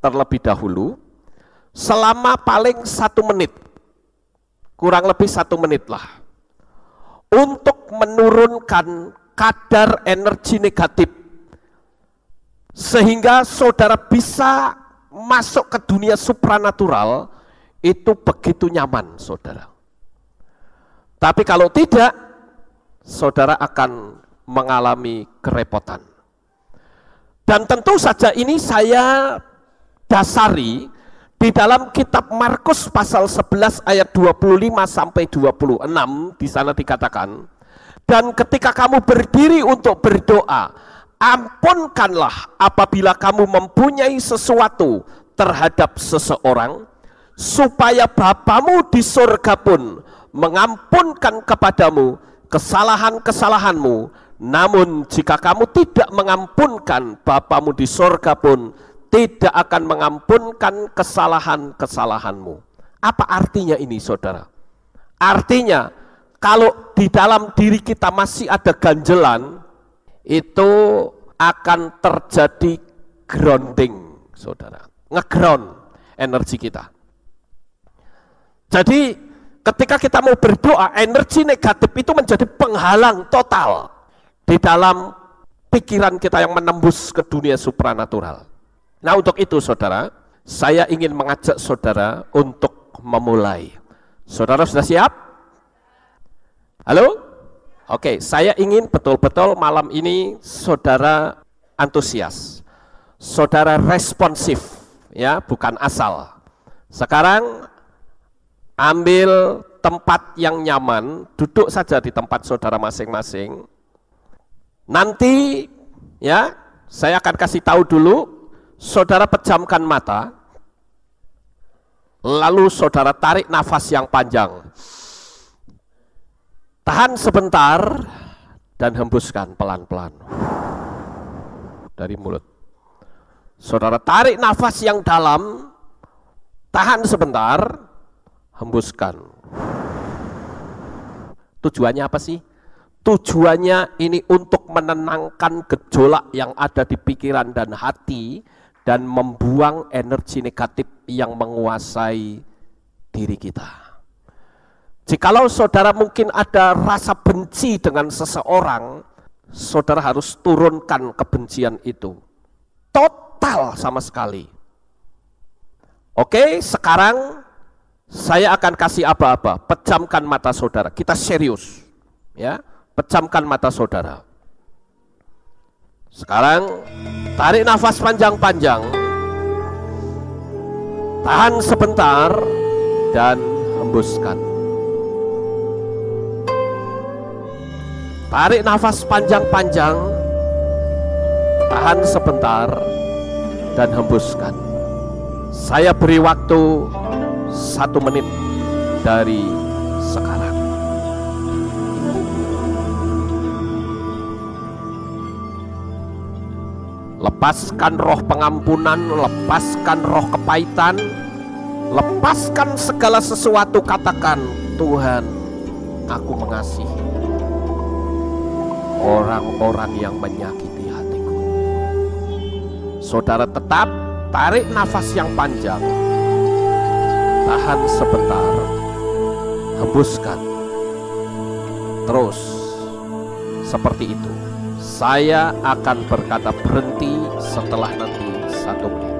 Speaker 1: terlebih dahulu, selama paling 1 menit, kurang lebih 1 menit lah, untuk menurunkan kadar energi negatif, sehingga saudara bisa masuk ke dunia supranatural, itu begitu nyaman saudara. Tapi kalau tidak, saudara akan mengalami kerepotan. Dan tentu saja ini saya dasari di dalam kitab Markus pasal 11 ayat 25 sampai 26, di sana dikatakan, dan ketika kamu berdiri untuk berdoa, ampunkanlah apabila kamu mempunyai sesuatu terhadap seseorang, supaya Bapamu di surga pun mengampunkan kepadamu kesalahan-kesalahanmu. Namun jika kamu tidak mengampunkan, Bapamu di surga pun tidak akan mengampunkan kesalahan-kesalahanmu. Apa artinya ini saudara? Artinya kalau di dalam diri kita masih ada ganjelan, itu akan terjadi grounding saudara, ngeground energi kita. Jadi ketika kita mau berdoa, energi negatif itu menjadi penghalang total di dalam pikiran kita yang menembus ke dunia supranatural. Nah, untuk itu saudara, saya ingin mengajak saudara untuk memulai. Saudara sudah siap? Halo? Oke, saya ingin betul-betul malam ini saudara antusias, saudara responsif, ya, bukan asal. Sekarang ambil tempat yang nyaman, duduk saja di tempat saudara masing-masing. Nanti ya, saya akan kasih tahu dulu, saudara pejamkan mata, lalu saudara tarik nafas yang panjang. Tahan sebentar dan hembuskan pelan-pelan dari mulut. Saudara tarik nafas yang dalam, tahan sebentar, hembuskan. Tujuannya apa sih? Tujuannya ini untuk menenangkan gejolak yang ada di pikiran dan hati, dan membuang energi negatif yang menguasai diri kita. Jikalau saudara mungkin ada rasa benci dengan seseorang, saudara harus turunkan kebencian itu. Total sama sekali. Oke, sekarang saya akan kasih aba-aba. Pejamkan mata saudara. Kita serius. Ya, pejamkan mata saudara. Sekarang tarik nafas panjang-panjang, tahan sebentar, dan hembuskan. Tarik nafas panjang-panjang, tahan sebentar, dan hembuskan. Saya beri waktu 1 menit dari sekarang. Lepaskan roh pengampunan, lepaskan roh kepahitan, lepaskan segala sesuatu. Katakan, Tuhan, aku mengasihi orang-orang yang menyakiti hatiku. Saudara tetap tarik nafas yang panjang, tahan sebentar, hembuskan. Terus seperti itu. Saya akan berkata berhenti setelah nanti 1 menit.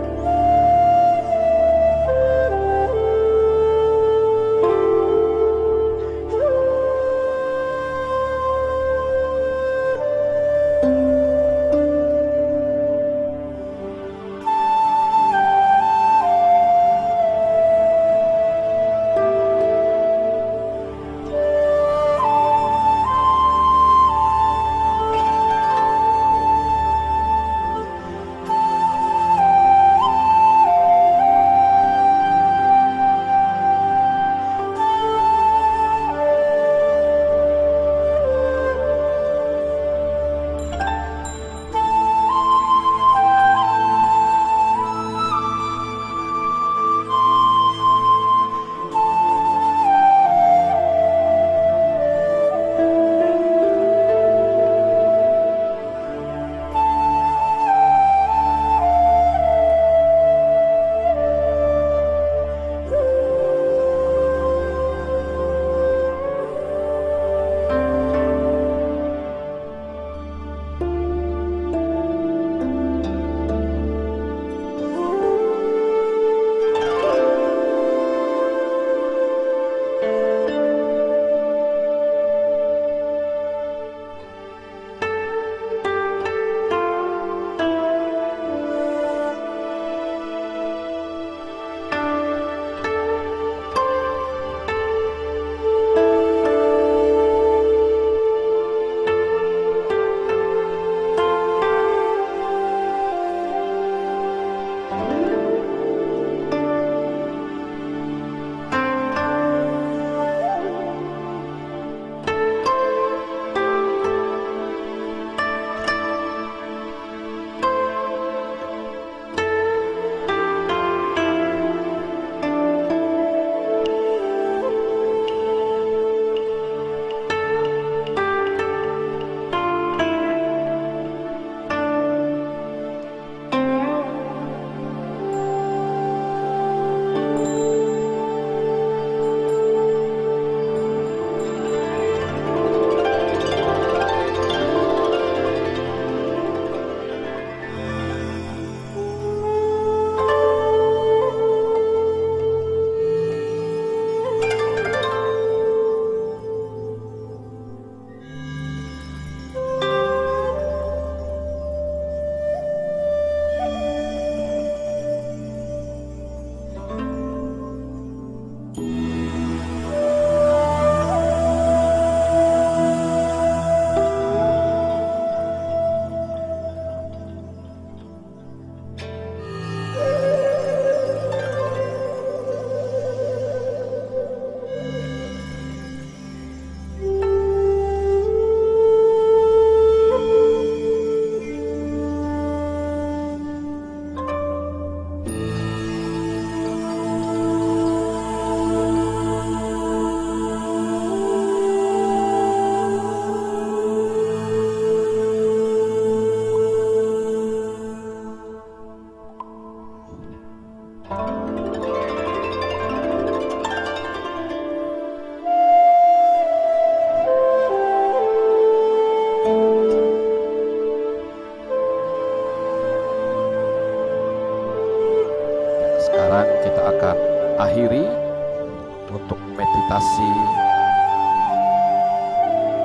Speaker 1: menikmati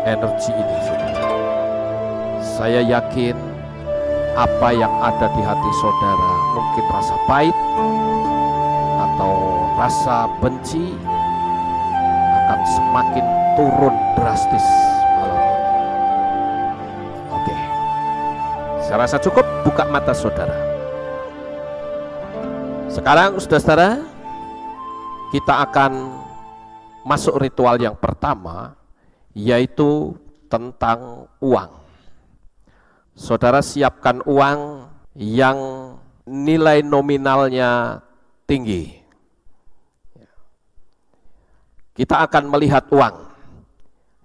Speaker 1: energi ini, saudara. Saya yakin apa yang ada di hati saudara, mungkin rasa pahit atau rasa benci, akan semakin turun drastis malam ini. Oke, saya rasa cukup. Buka mata saudara. Sekarang saudara-saudara, kita akan masuk ritual yang pertama, yaitu tentang uang. Saudara siapkan uang yang nilai nominalnya tinggi. Kita akan melihat uang.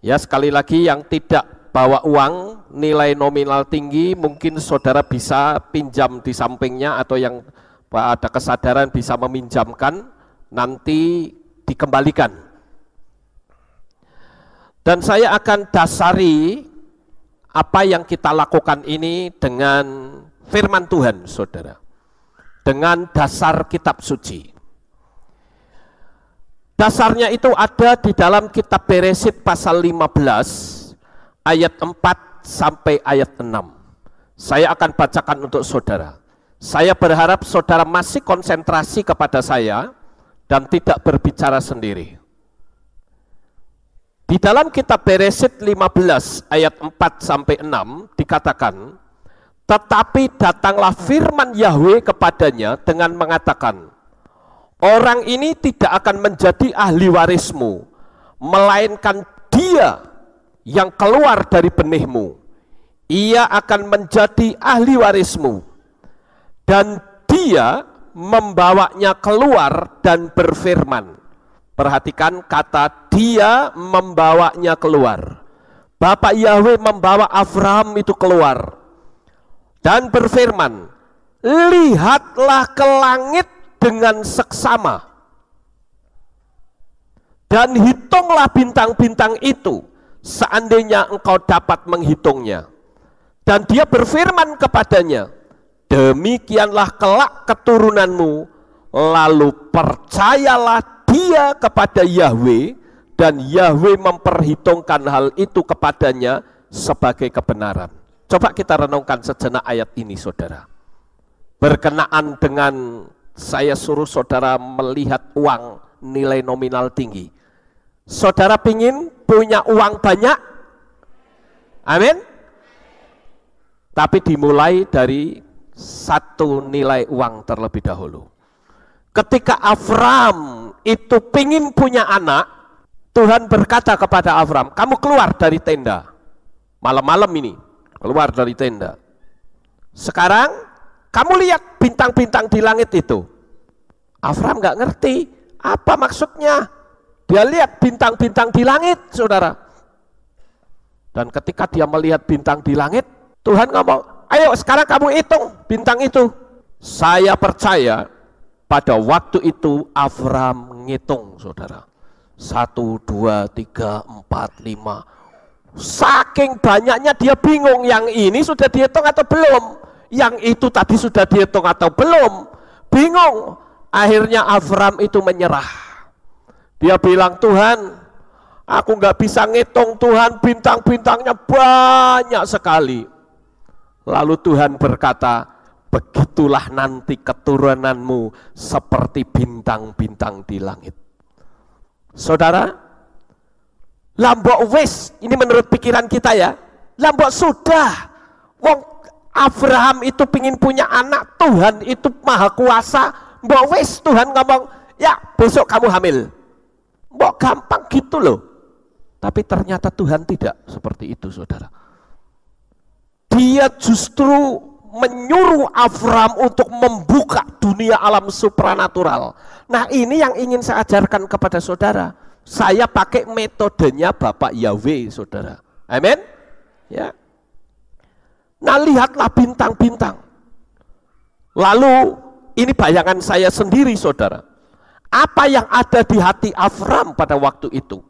Speaker 1: Ya, sekali lagi, yang tidak bawa uang nilai nominal tinggi, mungkin saudara bisa pinjam di sampingnya, atau yang ada kesadaran bisa meminjamkan, nanti dikembalikan. Dan saya akan dasari apa yang kita lakukan ini dengan firman Tuhan, saudara, dengan dasar kitab suci. Dasarnya itu ada di dalam kitab Beresit pasal 15 ayat 4 sampai ayat 6. Saya akan bacakan untuk saudara. Saya berharap saudara masih konsentrasi kepada saya dan tidak berbicara sendiri. Di dalam kitab Beresit 15 ayat 4 sampai 6 dikatakan, tetapi datanglah firman Yahwe kepadanya dengan mengatakan, orang ini tidak akan menjadi ahli warismu, melainkan dia yang keluar dari benihmu, ia akan menjadi ahli warismu, dan dia membawanya keluar dan berfirman. Perhatikan kata dia membawanya keluar. Bapak Yahwe membawa Abraham itu keluar dan berfirman, lihatlah ke langit dengan seksama dan hitunglah bintang-bintang itu, seandainya engkau dapat menghitungnya. Dan dia berfirman kepadanya, demikianlah kelak keturunanmu, lalu percayalah dia kepada Yahwe, dan Yahwe memperhitungkan hal itu kepadanya sebagai kebenaran. Coba kita renungkan sejenak ayat ini, saudara. Berkenaan dengan saya suruh saudara melihat uang nilai nominal tinggi. Saudara pingin punya uang banyak? Amin. Tapi dimulai dari satu nilai uang terlebih dahulu. Ketika Abraham itu pingin punya anak, Tuhan berkata kepada Abraham, kamu keluar dari tenda. Malam-malam ini, keluar dari tenda. Sekarang, kamu lihat bintang-bintang di langit itu. Abraham nggak ngerti, apa maksudnya? Dia lihat bintang-bintang di langit, saudara. Dan ketika dia melihat bintang di langit, Tuhan ngomong, ayo sekarang kamu hitung bintang itu. Saya percaya pada waktu itu Abraham ngitung, saudara. 1, 2, 3, 4, 5. Saking banyaknya dia bingung, yang ini sudah dihitung atau belum? Yang itu tadi sudah dihitung atau belum? Bingung. Akhirnya Abraham itu menyerah. Dia bilang, Tuhan, aku nggak bisa ngitung, Tuhan, bintang-bintangnya banyak sekali. Lalu Tuhan berkata, begitulah nanti keturunanmu seperti bintang-bintang di langit. Saudara, lambok wis, ini menurut pikiran kita ya, lambok sudah. Wong Abraham itu pingin punya anak, Tuhan itu maha kuasa, mbok wis Tuhan ngomong, ya besok kamu hamil. Mbok gampang gitu loh. Tapi ternyata Tuhan tidak seperti itu, saudara. Dia justru menyuruh Abraham untuk membuka dunia alam supranatural. Nah, ini yang ingin saya ajarkan kepada saudara. Saya pakai metodenya Bapak Yahwe, saudara. Amin. Ya. Nah, lihatlah bintang-bintang. Lalu ini bayangan saya sendiri, saudara. Apa yang ada di hati Abraham pada waktu itu?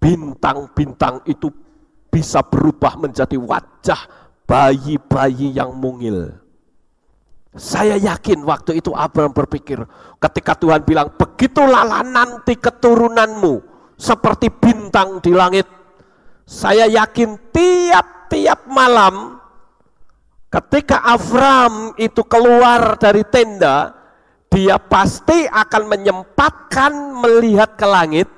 Speaker 1: Bintang-bintang itu bisa berubah menjadi wajah bayi-bayi yang mungil. Saya yakin waktu itu Abraham berpikir, ketika Tuhan bilang, begitulah nanti keturunanmu seperti bintang di langit. Saya yakin tiap-tiap malam ketika Abraham itu keluar dari tenda, dia pasti akan menyempatkan melihat ke langit,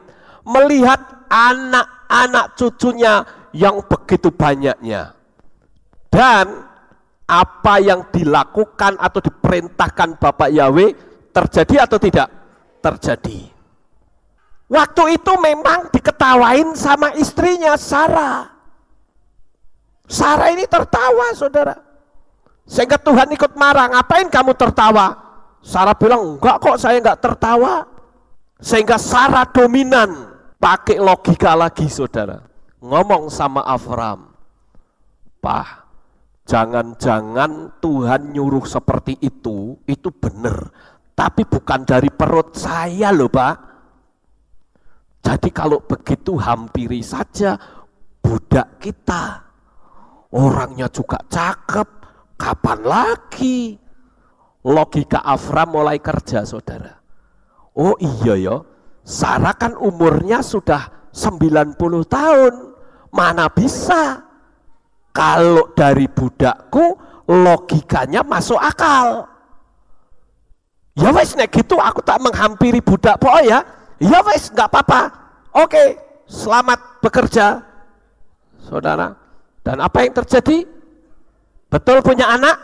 Speaker 1: melihat anak-anak cucunya yang begitu banyaknya. Dan apa yang dilakukan atau diperintahkan Bapak Yahweh terjadi atau tidak? Terjadi. Waktu itu memang diketawain sama istrinya Sarah. Sarah ini tertawa, saudara. Sehingga Tuhan ikut marah, ngapain kamu tertawa? Sarah bilang, enggak kok, saya enggak tertawa. Sehingga Sarah dominan, pakai logika lagi, saudara. Ngomong sama Abraham, Pak, jangan-jangan Tuhan nyuruh seperti itu benar, tapi bukan dari perut saya loh Pak. Jadi kalau begitu hampiri saja budak kita, orangnya juga cakep, kapan lagi? Logika Abraham mulai kerja, saudara. Oh iya ya, Sarah kan umurnya sudah 90 tahun, mana bisa? Kalau dari budakku logikanya masuk akal. Ya wes nek gitu aku tak menghampiri budak po ya. Ya wes nggak apa-apa. Oke, selamat bekerja, saudara. Dan apa yang terjadi? Betul punya anak?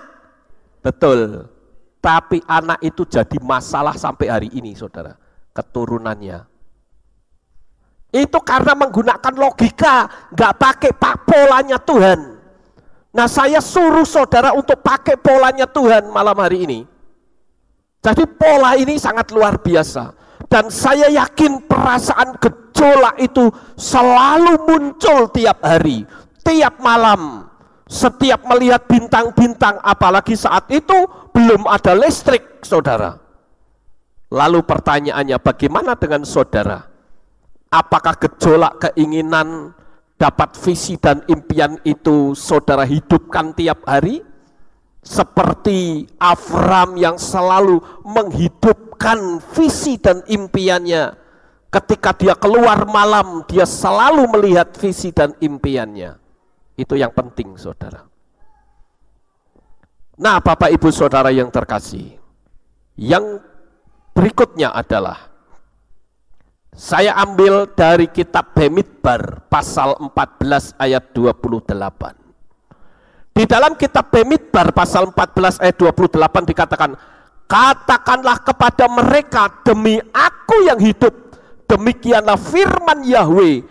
Speaker 1: Betul. Tapi anak itu jadi masalah sampai hari ini, saudara. Keturunannya. Itu karena menggunakan logika, nggak pakai polanya Tuhan. Nah, saya suruh saudara untuk pakai polanya Tuhan malam hari ini. Jadi pola ini sangat luar biasa. Dan saya yakin perasaan gejolak itu selalu muncul tiap hari, tiap malam. Setiap melihat bintang-bintang, apalagi saat itu belum ada listrik, saudara. Lalu pertanyaannya, bagaimana dengan saudara? Apakah gejolak keinginan dapat visi dan impian itu saudara hidupkan tiap hari? Seperti Abraham yang selalu menghidupkan visi dan impiannya. Ketika dia keluar malam, dia selalu melihat visi dan impiannya. Itu yang penting, saudara. Nah, Bapak Ibu Saudara yang terkasih, yang berikutnya adalah saya ambil dari kitab Bemidbar pasal 14 ayat 28. Di dalam kitab Bemidbar pasal 14 ayat 28 dikatakan, katakanlah kepada mereka, demi aku yang hidup, demikianlah firman Yahweh.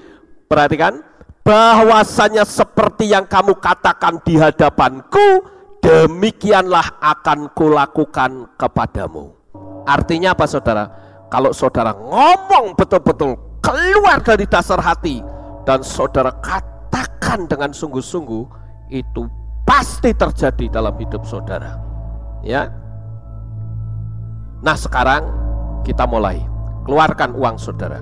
Speaker 1: Perhatikan, bahwasanya seperti yang kamu katakan di hadapanku, demikianlah akan kulakukan kepadamu. Artinya apa, saudara? Kalau saudara ngomong betul-betul keluar dari dasar hati dan saudara katakan dengan sungguh-sungguh, itu pasti terjadi dalam hidup saudara. Ya. Nah, sekarang kita mulai. Keluarkan uang saudara.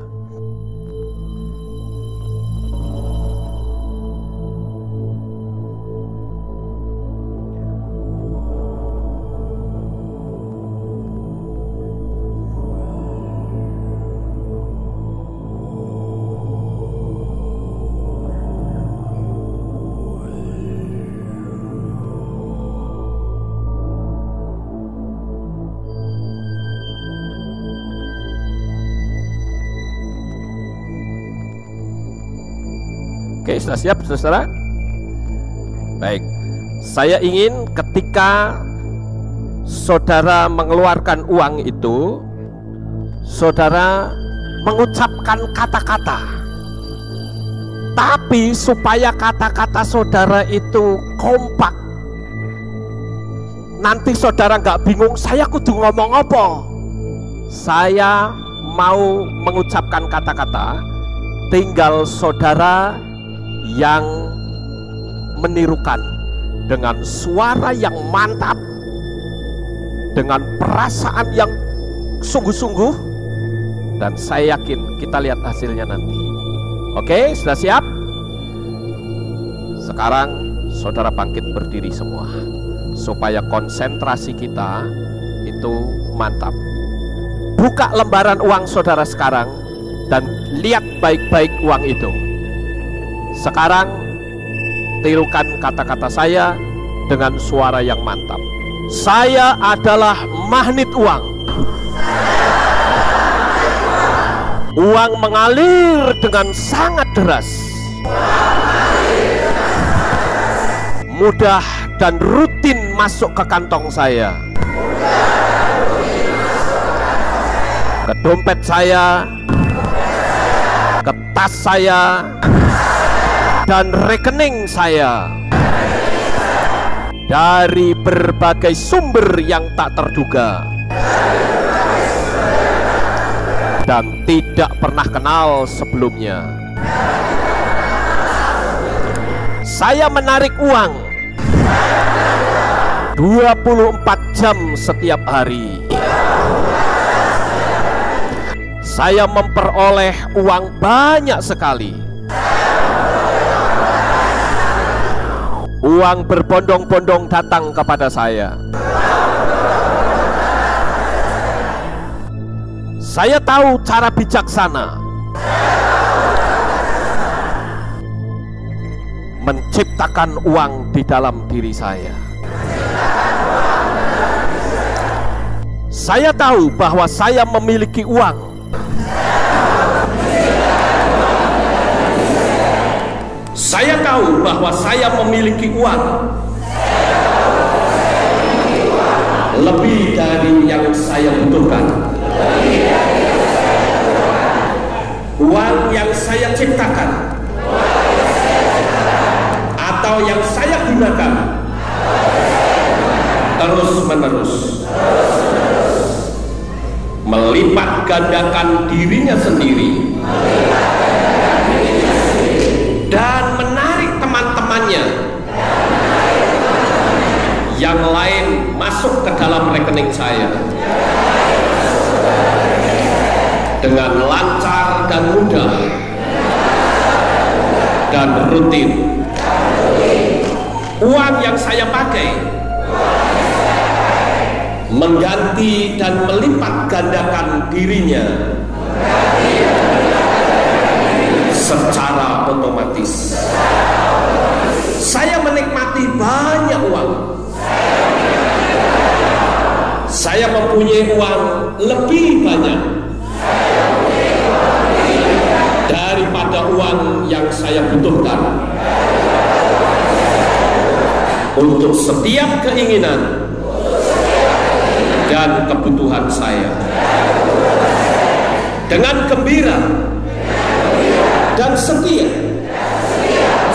Speaker 1: Oke, sudah siap saudara? Baik, saya ingin ketika saudara mengeluarkan uang itu, saudara mengucapkan kata-kata, tapi supaya kata-kata saudara itu kompak. Nanti saudara nggak bingung, saya kudu ngomong apa. Saya mau mengucapkan kata-kata, tinggal saudara yang menirukan dengan suara yang mantap, dengan perasaan yang sungguh-sungguh, dan saya yakin kita lihat hasilnya nanti. Oke, sudah siap? Sekarang saudara bangkit berdiri semua. supaya konsentrasi kita itu mantap. Buka lembaran uang saudara sekarang dan lihat baik-baik uang itu. Sekarang tirukan kata-kata saya dengan suara yang mantap. Saya adalah magnet uang. Uang mengalir dengan sangat deras, mudah dan rutin masuk ke kantong saya, ke dompet saya, ke tas saya, dan rekening saya, dari berbagai sumber yang tak terduga dan tidak pernah kenal sebelumnya. Saya menarik uang 24 jam setiap hari. Saya memperoleh uang banyak sekali. Uang berbondong-bondong datang kepada saya. Saya tahu cara bijaksana menciptakan uang di dalam diri saya. Saya tahu bahwa saya memiliki uang. Saya tahu bahwa saya memiliki uang lebih dari yang saya butuhkan. Uang yang saya ciptakan atau yang saya gunakan terus menerus melipat gandakan dirinya sendiri dan menarik teman-temannya yang lain masuk ke dalam rekening saya dengan lancar dan mudah dan rutin. Uang yang saya pakai mengganti dan melipat gandakan dirinya secara otomatis. Saya menikmati banyak uang. Saya mempunyai uang lebih banyak daripada uang yang saya butuhkan untuk setiap keinginan dan kebutuhan saya. Dengan gembira dan setia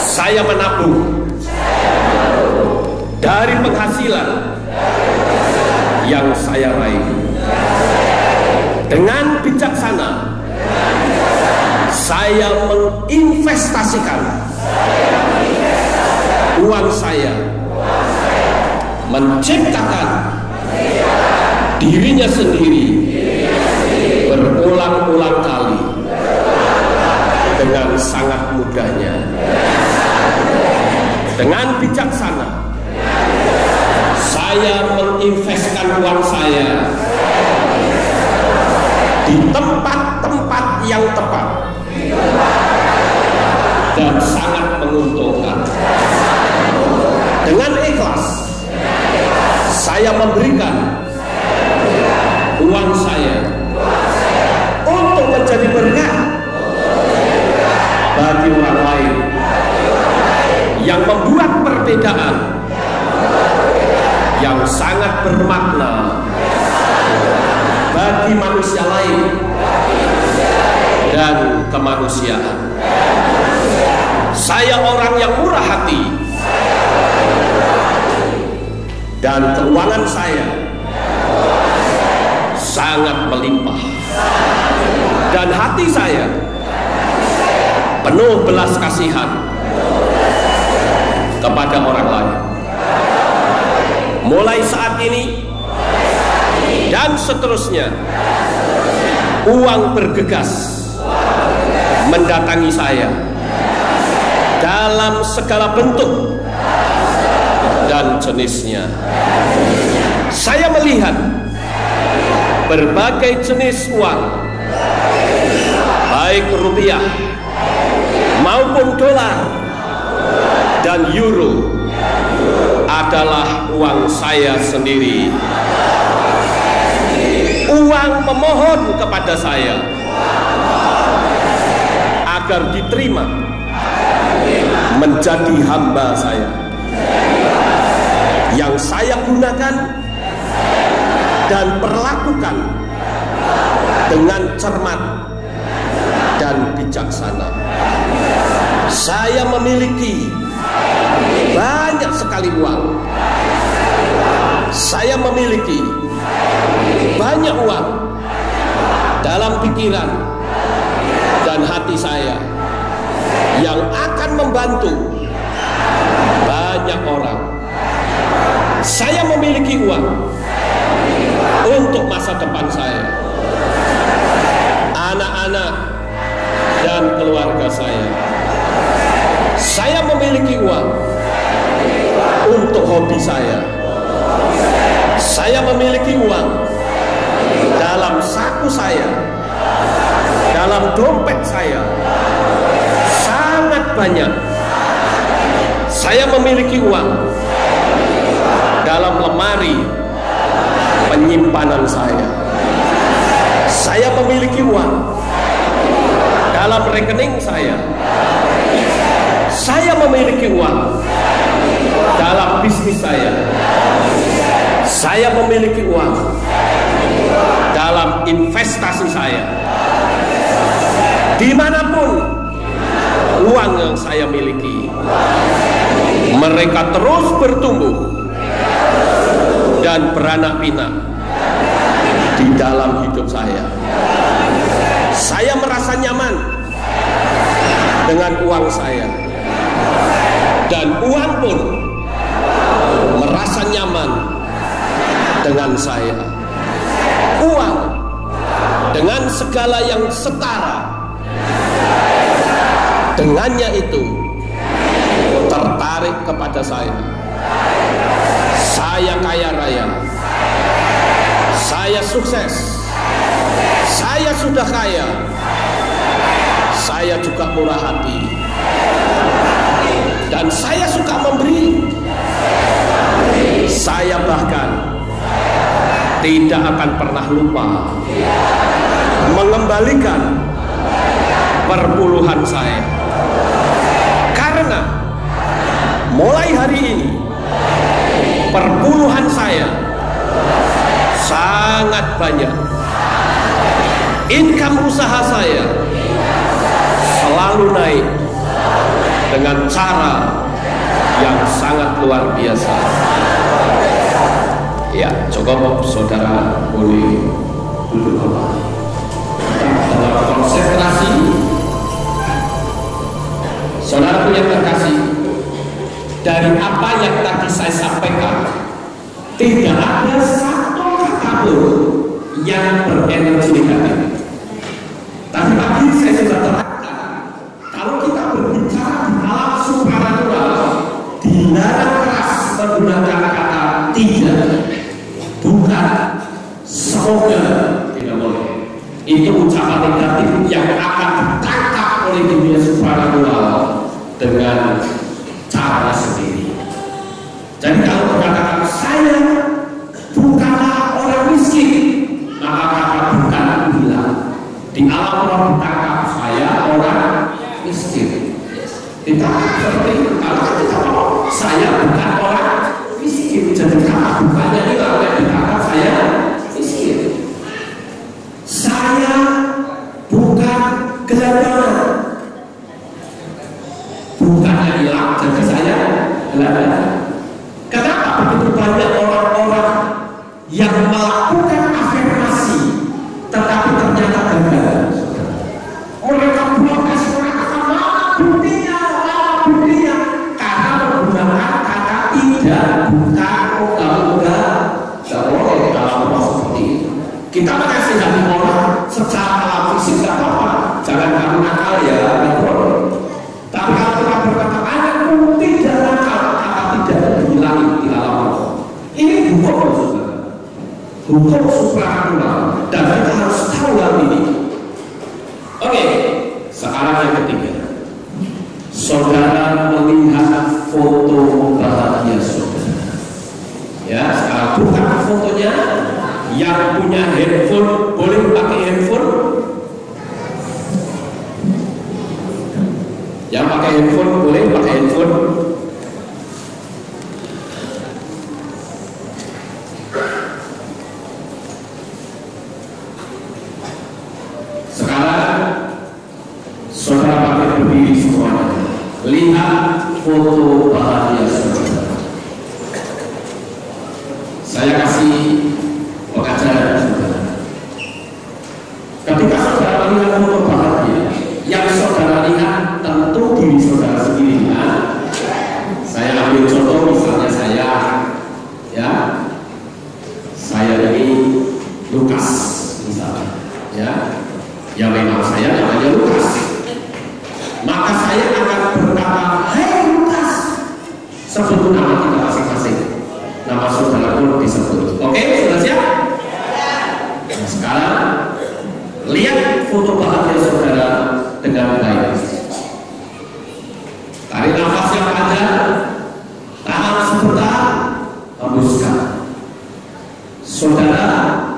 Speaker 1: saya menabung dari penghasilan yang saya raih. Dengan bijaksana saya menginvestasikan uang saya, menciptakan dirinya sendiri berulang-ulang kali dengan sangat mudahnya. Dengan bijaksana saya menginvestkan uang saya di tempat-tempat yang tepat dan sangat menguntungkan. Dengan ikhlas saya memberikan uang saya untuk menjadi berkat bagi orang lain yang membuat perbedaan yang sangat bermakna bagi manusia lain dan kemanusiaan. Saya orang yang murah hati dan keuangan saya sangat melimpah dan hati saya penuh belas kasihan kepada orang lain. Mulai saat ini dan seterusnya uang bergegas mendatangi saya dalam segala bentuk dan jenisnya. Saya melihat berbagai jenis uang, baik rupiah maupun dolar dan euro, adalah uang saya sendiri. Uang memohon kepada saya agar diterima menjadi hamba saya, yang saya gunakan dan perlakukan dengan cermat dan bijaksana. Saya memiliki banyak sekali uang. Saya memiliki banyak uang dalam pikiran dan hati saya yang akan membantu banyak orang. Saya memiliki uang untuk masa depan saya, anak-anak dan keluarga saya. Saya memiliki uang untuk hobi saya. Saya memiliki uang dalam saku saya, dalam dompet saya, sangat banyak. Saya memiliki uang dalam lemari penyimpanan saya. Saya memiliki uang dalam rekening saya. Saya memiliki uang dalam bisnis saya. Saya memiliki uang dalam investasi saya. Dimanapun uang yang saya miliki, mereka terus bertumbuh dan beranak pinak di dalam hidup saya. Saya merasa nyaman dengan uang saya, dan uang pun merasa nyaman dengan saya. Uang dengan segala yang setara dengannya itu tertarik kepada saya. Saya kaya raya, saya sukses, saya sudah kaya, saya juga murah hati, dan saya suka memberi. Saya bahkan tidak akan pernah lupa mengembalikan perpuluhan saya, karena mulai hari ini perpuluhan saya sangat banyak. Income usaha saya selalu naik dengan cara yang sangat luar biasa. Ya, cukup saudara boleh duduk dalam konsentrasi. Saudara yang terkasih, dari apa yang tadi saya sampaikan, tidak ada satu kata pun yang berenergi negatif. Tadi pagi saya sudah terangkan, kalau kita berbicara di alam supranatural, dilarang keras menggunakan kata tidak, bukan, semoga, tidak boleh. Itu ucapan negatif yang akan ditangkap oleh dunia supranatural dengan cara sendiri. Jadi kalau berkatakan saya bukanlah orang miskin, maka kata bukan bilang di alam roh ditangkap saya orang miskin. Kita seperti itu. Kalau kita ngomong saya bukan orang miskin, jadi kata bukannya hilang dan ditangkap saya miskin. Saya bukan gelandangan, bukannya hilang jadi saya gelandangan. Kenapa begitu banyak orang-orang yang melakukan afirmasi tetapi ternyata gagal? Mereka protes, mengatakan mana buktinya, karena menggunakan kata tidak, bukan, enggak boleh dalam proses seperti itu. Kita menasihati orang secara alam fisik tidak apa-apa, jangan kamu nakal ya, tidak boleh. Tapi kalau kita berkata anakku tidak nakal, kata tidak dihilangi. hukum supranatural, dan kita harus tahu hal ini. Oke, sekarang yang ketiga, saudara melihat foto bahagia saudara. Ya, sekarang buka fotonya. Yang punya handphone boleh pakai handphone. Yang pakai handphone boleh pakai handphone. Sekarang saudara pakai berdiri semuanya. Lihat foto bahagia saudara. Saya kasih pengajaran saudara. Ketika saudara melihat foto bahagia, yang saudara lihat tentu diri saudara sendiri. Saya ambil contoh, misalnya saya ini Lukas misalnya, ya memang saya namanya Lukas. Maka saya akan berkata, "Hei Lukas," sebut nama kita masing-masing. Nama saudara pun disebut. Oke, sudah siap? Nah, sekarang lihat foto bahagia saudara dengan baik. Tarik nafas yang panjang, tahan sebentar, hembuskan. Saudara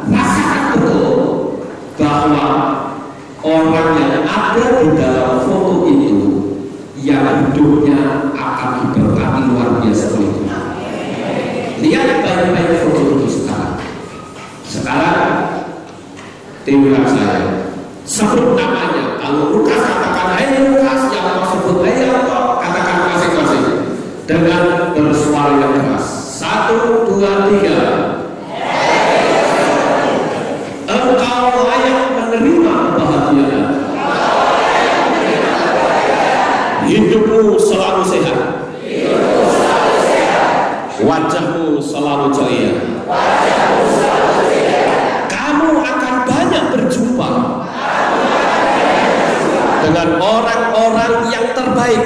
Speaker 1: rasakan betul bahwa orang yang ada di dalam foto itu yang hidupnya akan diberkati luar biasa oleh Tuhan. Lihat baik-baik foto itu sekarang. Sekarang timbulan saya sebut namanya. Kalau Lukas katakan, "Hai Lukas," yang kau sebut, "Hai kau," katakan masing-masing dengan bersuara yang keras. 1, 2, 3. Engkau layak menerima kebahagiaan. Hidupmu selalu sehat. Wajahmu selalu ceria. Kamu akan banyak berjumpa dengan orang-orang yang terbaik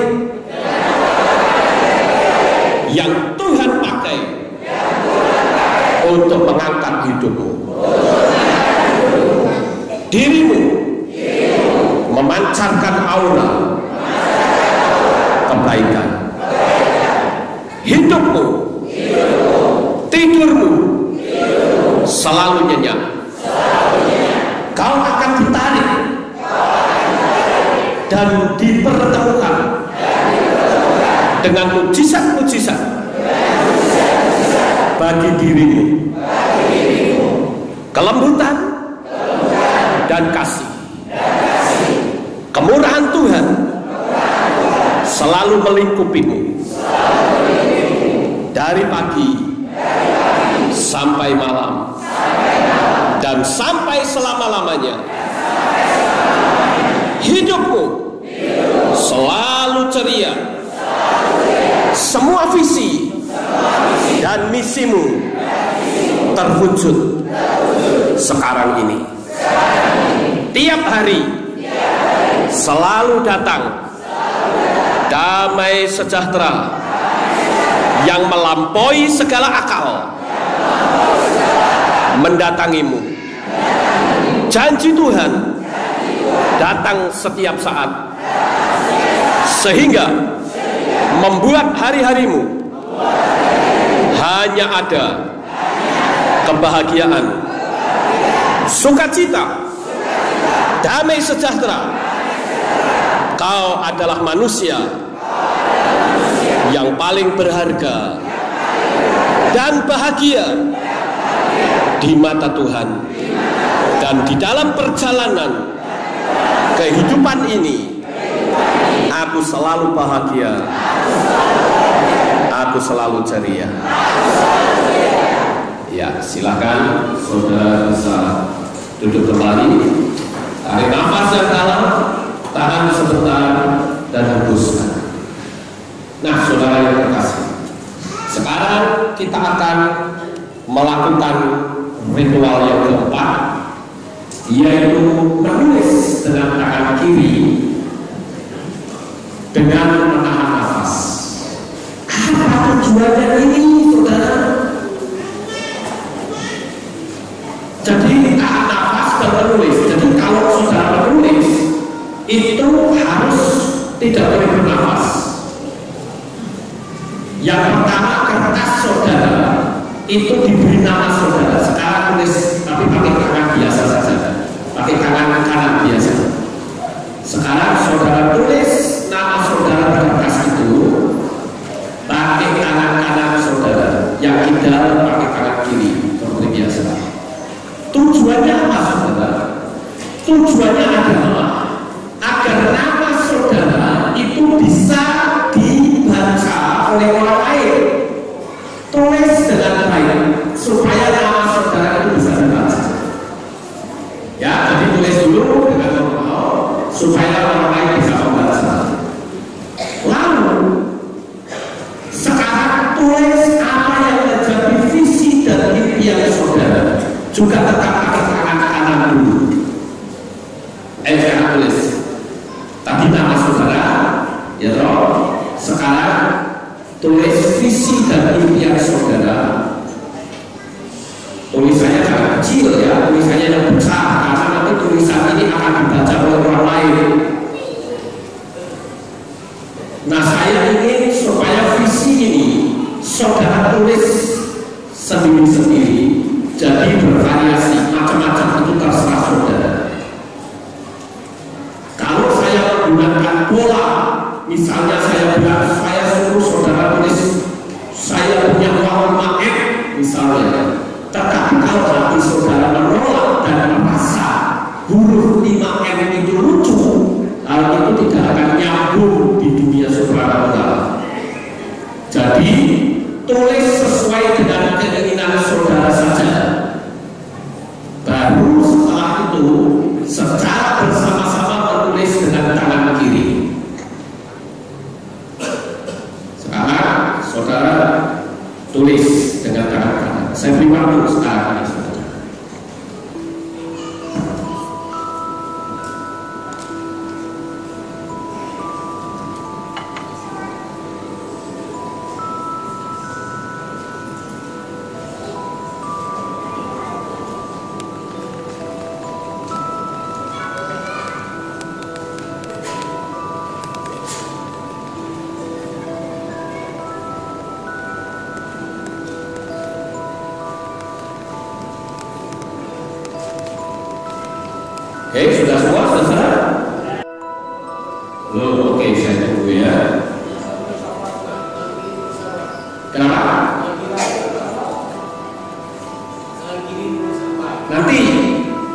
Speaker 1: yang Tuhan pakai untuk mengangkat hidupmu. Dirimu memancarkan aura kebaikan. Hidupmu, tidurmu selalu nyenyak. Kau akan ditarik dan dipertemukan dengan mujizat-mujizat bagi dirimu. Kelembutan dan kasih. Kemurahan Tuhan selalu melingkupimu dari pagi sampai malam dan sampai selama-lamanya. Hidupmu selalu ceria. Semua visi dan misimu terwujud sekarang ini. Tiap hari selalu datang damai sejahtera yang melampaui segala akal mendatangimu. Janji Tuhan datang setiap saat sehingga membuat hari-harimu hanya ada kebahagiaan, sukacita, damai sejahtera. Kau adalah manusia yang paling berharga dan bahagia di mata Tuhan. Dan di dalam perjalanan kehidupan ini, aku selalu bahagia, aku selalu ceria. Ya, silakan saudara bisa duduk kembali. Tarik nafas yang dalam, tahan sebentar, dan hembuskan. Nah, saudara yang terkasih, sekarang kita akan melakukan ritual yang keempat, yaitu menulis dengan tangan kiri dengan menahan nafas. Apa tujuannya ini, saudara? tidak boleh bernafas. Yang pertama, kertas saudara itu diberi nama saudara. Sekarang tulis, tapi pakai tangan biasa saja, pakai tangan kanan biasa. Sekarang saudara tulis nama saudara di kertas itu pakai tangan kanan saudara, yang ideal pakai tangan kiri seperti biasa. Tujuannya apa saudara? Tujuannya adalah agar nama saudara itu bisa dibaca oleh orang lain. Tulis dengan baik supaya nama saudara itu bisa dibaca. Ya, jadi tulis dulu dengan normal supaya orang lain bisa membaca. Lalu sekarang tulis apa yang menjadi visi dan impian saudara, juga tetap pakai tangan kanan dulu. Jangan tulis tadi nama saudara, ya toh. Sekarang tulis visi dan impian saudara. Tulisannya jangan kecil ya, tulisannya yang besar, karena nanti tulisan ini akan dibaca oleh orang lain. Nah, saya ingin supaya visi ini saudara tulis sendiri-sendiri, jadi bervariasi, macam-macam, itu terserah saudara. Kalau saya menggunakan pola, misalnya saya bilang, saya suruh saudara tulis saya punya uang 5M misalnya, tetapi kalau nanti saudara menolak dan merasa huruf 5M itu lucu, hal itu tidak akan nyambung di dunia saudara. Jadi tulis sesuai dengan keinginan saudara saja. Baru setelah itu secara bersama-sama menulis dengan tangan kiri. Sekarang saudara tulis dengan tangan kanan. Saya beri waktu sekarang ini saudara. Oke, sudah semua selesai? Loh, oke, saya tunggu ya. Kenapa? Nanti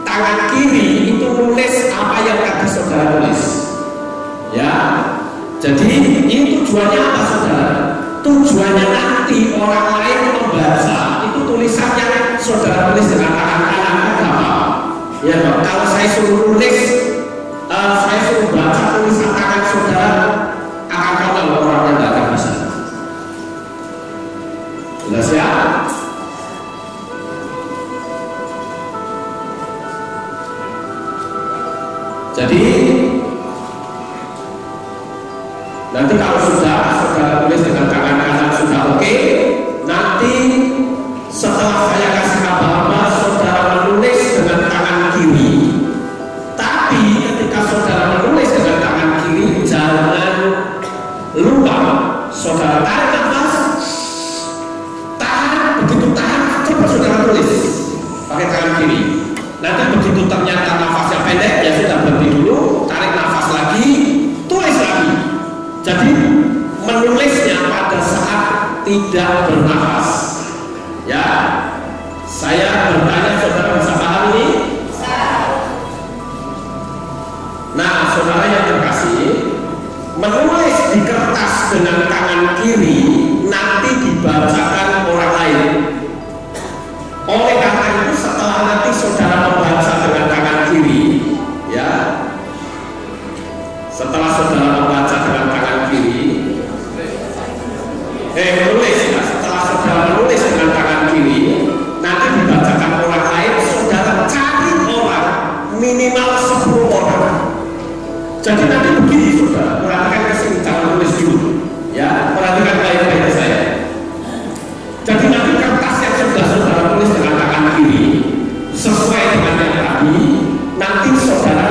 Speaker 1: tangan kiri itu nulis apa yang tadi saudara tulis. Ya, jadi ini tujuannya apa saudara? Tujuannya nanti orang lain membaca itu tulisannya saudara tulis dengan tangan kanan apa? Ya, kalau saya suruh nulis, saya suruh baca tulisan tangan saudara, akan tahu orangnya nggak akan bisa. Jelas ya? Jadi nanti kalau sudah saudara tulis dengan tangan kanan sudah oke, nanti setelah saya kasih apa-apa saudara menulis dengan tangan kiri. Tapi ketika saudara menulis dengan tangan kiri, jangan lupa saudara tarik nafas, tahan, begitu tahan cepat saudara tulis pakai tangan kiri. Nanti begitu ternyata nafasnya pendek, ya sudah berhenti dulu, tarik nafas lagi, tulis lagi. Jadi menulisnya pada saat tidak bernafas. Ya, saya bertanya saudara bisa paham ini? Nah, saudara yang terkasih, menulis di kertas dengan tangan kiri nanti dibacakan orang lain. Oleh karena itu setelah nanti saudara membaca dengan tangan kiri, ya, setelah saudara membaca dengan tangan kiri, menulis ya, setelah saudara menulis dengan tangan kiri, nanti dibacakan orang lain, saudara cari orang minimal 10 orang. Jadi nanti begini saudara, perhatikan ke sini, jangan tulis dulu, ya, perhatikan baik-baik saya. Jadi nanti kertas yang sudah saudara tulis dengan tangan kiri sesuai dengan yang tadi, nanti saudara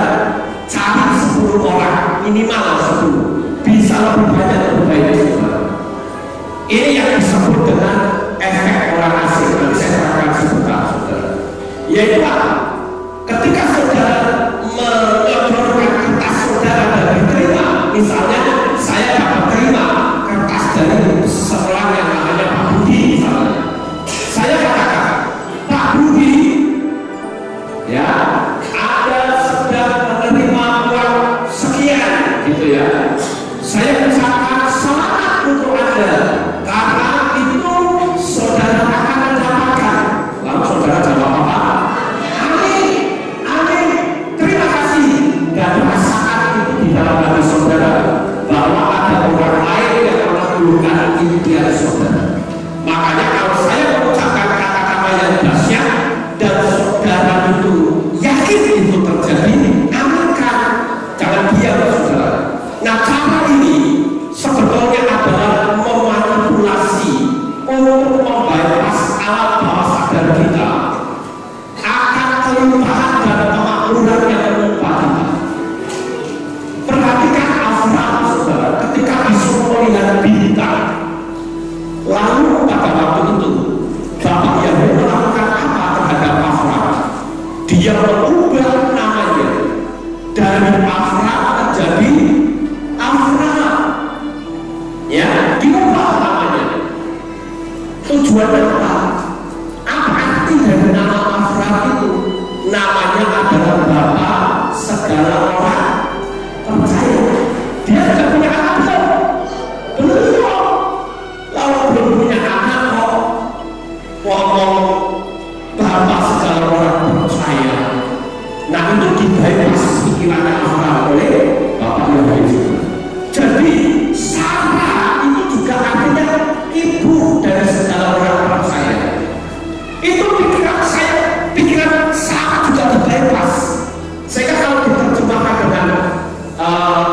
Speaker 1: cari 10 orang, minimal 10. Ini yang disebut dengan efek orang asing. Nanti saya akan sebutkan, saudara. Yaitu apa? Ketika saudara menyodorkan kertas saudara dan diterima, misalnya saya dapat terima kertas dari seseorang yang namanya Pak Budi, misalnya. Saya katakan, Pak Budi, ya, ada sedang menerima uang sekian, gitu ya. Saya ucapkan selamat untuk Anda, karena itu saudara akan mendapatkan. Lalu saudara jawab apa? Amin, amin, terima kasih. Dan rasakan itu di dalam hati saudara bahwa ada orang lain yang mengabulkan impian saudara. Makanya kalau saya mengucapkan kata-kata yang dahsyat dan saudara itu yakin itu terjadi, aminkan, jangan diam, saudara. Nah, cara ini sebetulnya adalah memanipulasi untuk membypass alat bawah sadar kita akan kelimpahan dan kemakmuran yang menimpa kita. Perhatikan Abraham, saudara, ketika disuruh melihat bintang. Lalu pada waktu itu Bapak Yahweh melakukan apa terhadap Abraham? Dia mengubah namanya dari Abraham menjadi Abraham. Ya, diubah namanya. Tujuannya apa? Apa arti dari nama Abraham itu? Namanya adalah Bapak segala orang percaya. Dia tidak punya anak belum. Lalu belum punya anak kok ngomong Bapak segala orang percaya. Nah, itu dibypass pikiran Abraham oleh Bapak Yahweh. Jadi Sarah itu juga artinya ibu dari segala orang percaya. Itu pikiran Sarah juga dibypass. Sehingga kalau diterjemahkan dengan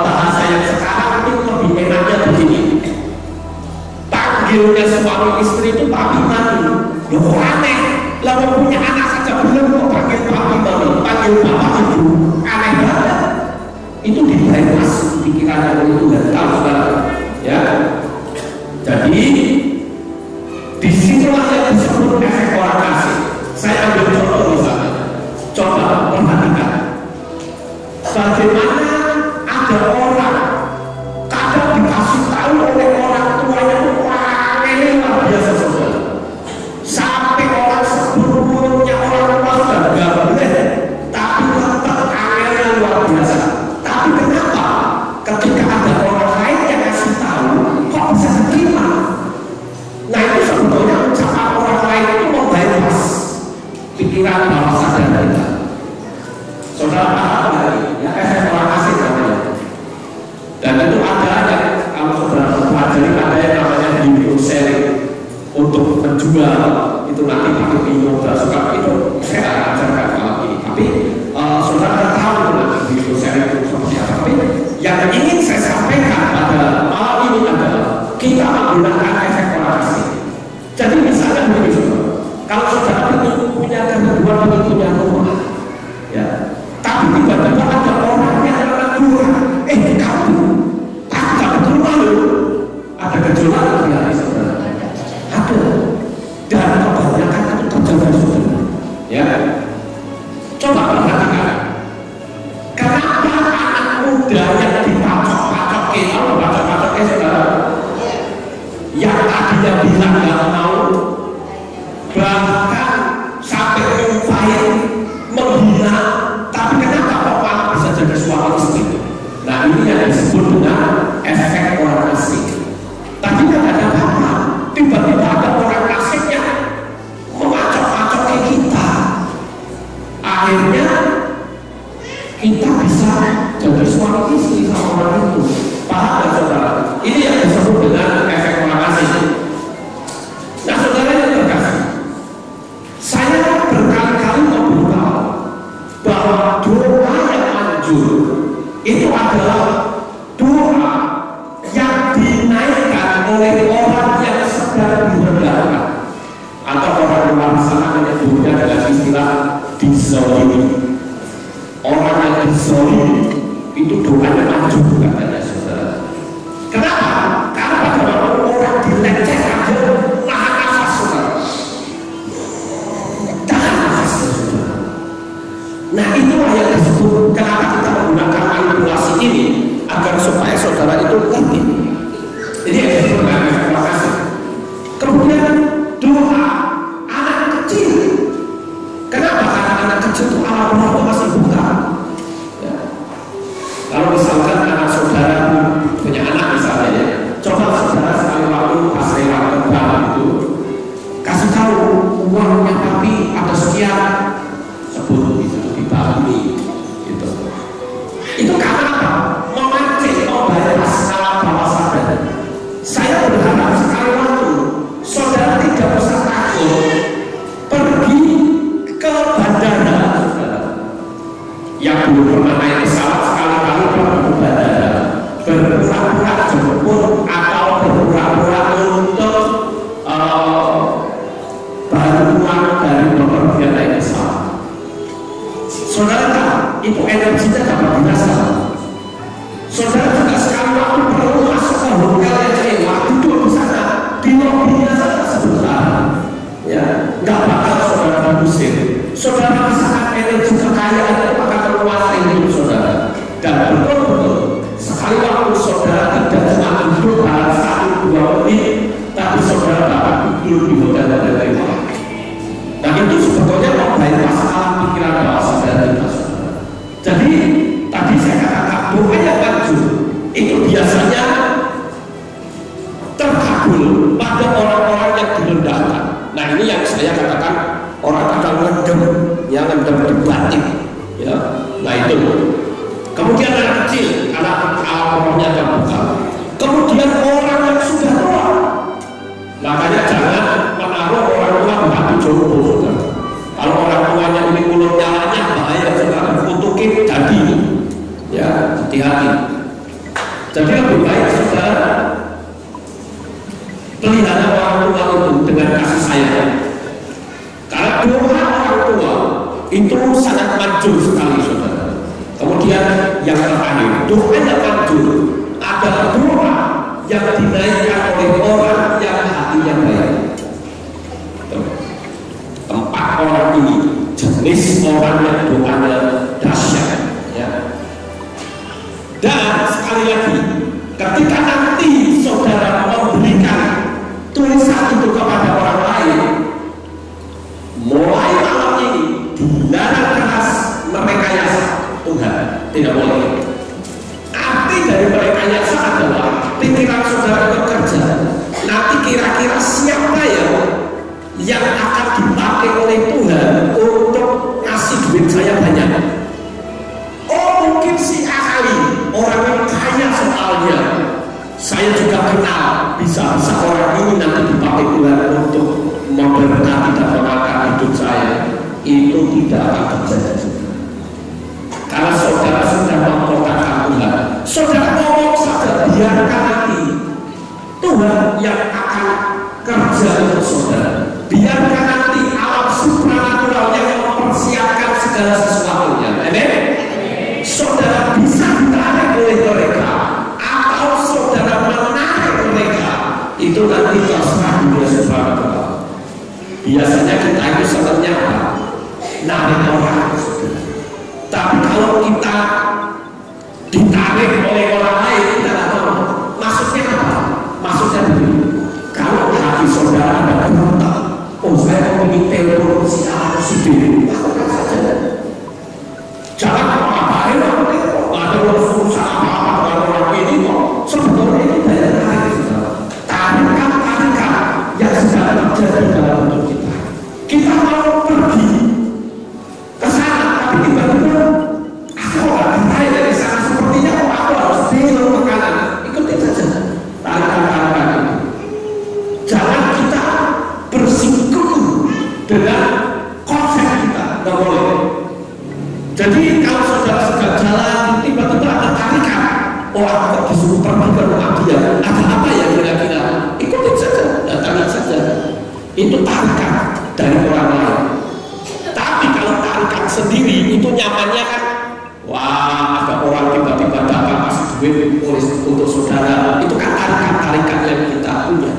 Speaker 1: bahasa yang sekarang itu lebih enaknya begini. Panggilnya suami istri itu papi mami. Loh, aneh. Lalu punya anak saja belum kok panggil papi mami, panggil bapak ibu. Aneh banget. Itu dibypass pikiran itu dan tahu, saudara. Ya. Jadi disitulah yang disebut efek orang kasih. Saya ambil contoh misalnya. Coba perhatikan. Bagaimana ada orang kadang dikasih tahu oleh orang tuanya itu ini luar biasa, saudara. Sampai orang sebut mulutnya orang tua sudah gak boleh, tapi tetap anehnya luar biasa. Tapi kenapa ketika ada orang lain yang kasih tahu kok bisa diterima? Nah, itu sebetulnya ucapan orang lain itu membypass pikiran bawah sadar kita. Saudara paham lagi? Ya, efek orang asing namanya. Dan itu ada yang kalau saudara pelajari ada yang namanya video sharing untuk menjual. Itu nanti pakai video suka itu saya ajarkan kalau ini. Tapi saudara tahu nanti video sharing itu seperti apa. Tapi yang ingin saya sampaikan pada malam ini adalah kita menggunakan efek orang asing. Jadi misalnya begini, kalau saudara punya gangguan, punya rumah, ya. Tapi tiba-tiba ada orang yang menegur, kamu tak betul malu. Ada gejolak di hati saudara. Ada. Dan kebanyakan itu terjadi, saudara. Ya. Coba perhatikan. Kenapa anak muda yang dipacok-pacokin, kalau pacok-pacoknya saudara, yang tadinya bilang nggak mau, bahkan sampai nyumpahin, menghina. Tapi kenapa kok malah bisa jadi suami istri? Nah, ini yang disebut dengan efek orang asing. Tadi kan ada apa? Tiba-tiba ada orang asing yang memacok-macoki kita. Akhirnya kita bisa jadi suami istri sama orang itu. Paham nggak, saudara? Ini yang disebut dengan efek orang asing. Nah, saudara yang terkasih, saya berkali-kali memberitahu bahwa doa yang manjur itu adalah doa yang dinaikkan oleh orang yang sedang direndahkan, atau orang luar sana menyebutnya dengan istilah dizolimi. Orang yang dizolimi itu doanya manjur katanya, saudara. Kenapa? Karena pada waktu orang dilecehkan energinya dapat dirasa. Saudara juga sekali waktu perlu masuk ke hotel yang sewa, duduk di sana, di lobbynya saja sebentar, ya, nggak bakal saudara terusir. Saudara rasakan energi kekayaan itu akan menguasai hidup saudara. Dan betul-betul sekali waktu saudara tidak cuma duduk dalam 1-2 menit, tapi saudara dapat duduk di hotel-hotel itu. Nah itu sebetulnya membypass alam pikiran bawah sadar kita. Jadi tadi saya katakan doa yang maju itu biasanya terkabul pada orang-orang yang direndahkan. Nah ini yang saya katakan orang kadang ngendem, yang ngendem di batin, ya. Nah itu. Kemudian anak kecil, anak awalnya terbuka. Kemudian orang yang sudah tua. Makanya jangan menaruh orang tua di hati jodoh, saudara. Kalau orang tuanya ini mulut nyalanya bahaya, saudara, kutukin jadi, ya, hati-hati. Jadi lebih baik saudara pelihara orang tua itu dengan kasih sayang. Karena doa orang tua itu sangat manjur sekali, saudara. Kemudian yang terakhir, doa yang manjur adalah doa yang dinaikkan oleh orang yang hatinya baik. Empat orang ini jenis orang yang doanya dahsyat, ya. Dan sekali lagi, ketika nanti saudara memberikan tulisan itu kepada orang lain, mulai malam ini dilarang keras merekayasa Tuhan, tidak boleh. Arti dari merekayasa adalah pikiran saudara bekerja. Nanti kira-kira siapa yang akan dipakai oleh Tuhan untuk ngasih duit saya banyak? Oh mungkin si Ali, orang yang kaya soalnya. Saya juga kenal, bisa-bisa orang ini nanti dipakai Tuhan untuk memberkati dan mengangkat hidup saya. Itu tidak akan terjadi. Karena saudara sudah mengkotakkan Tuhan, saudara ngomong saja, biarkan nanti Tuhan yang akan kerja untuk saudara. Biarkan nanti alam supranatural yang mempersiapkan segala sesuatunya. Amin. Saudara bisa ditarik oleh mereka atau saudara menarik mereka, itu nanti terserah dunia supranatural. Biasanya kita itu sebenarnya apa? Narik orang. Tapi kalau kita ditarik oleh orang lain, kita tidak tahu maksudnya apa? Maksudnya begini, kalau hati saudara ada kerontak, oh saya mau ingin telepon si A, si B, lakukan saja. Jangan apa-apain aku telepon, ada urusan apa-apa dengan orang ini kok. Sebetulnya itu daya tarik, tarikan yang sedang terjadi dalam hidup kita. Kita mau pergi ke sana, tapi tiba-tiba aku nggak ditarik dari sana, sepertinya kok aku harus belok ke kanan. Ikutin saja tarikan-tarikan itu. Jangan kita bersikuku dengan konsep kita, nggak boleh. Jadi kalau saudara sedang jalan, tiba-tiba ada tarikan, oh aku kok disuruh pergi ke rumah dia, ada apa ya kira-kira? Ikutin saja, datangin saja. Itu tarikan dari orang lain. Tapi kalau tarikan sendiri itu nyamannya kan, wah ada orang tiba-tiba datang kasih duit untuk saudara, itu kan tarikan yang kita punya.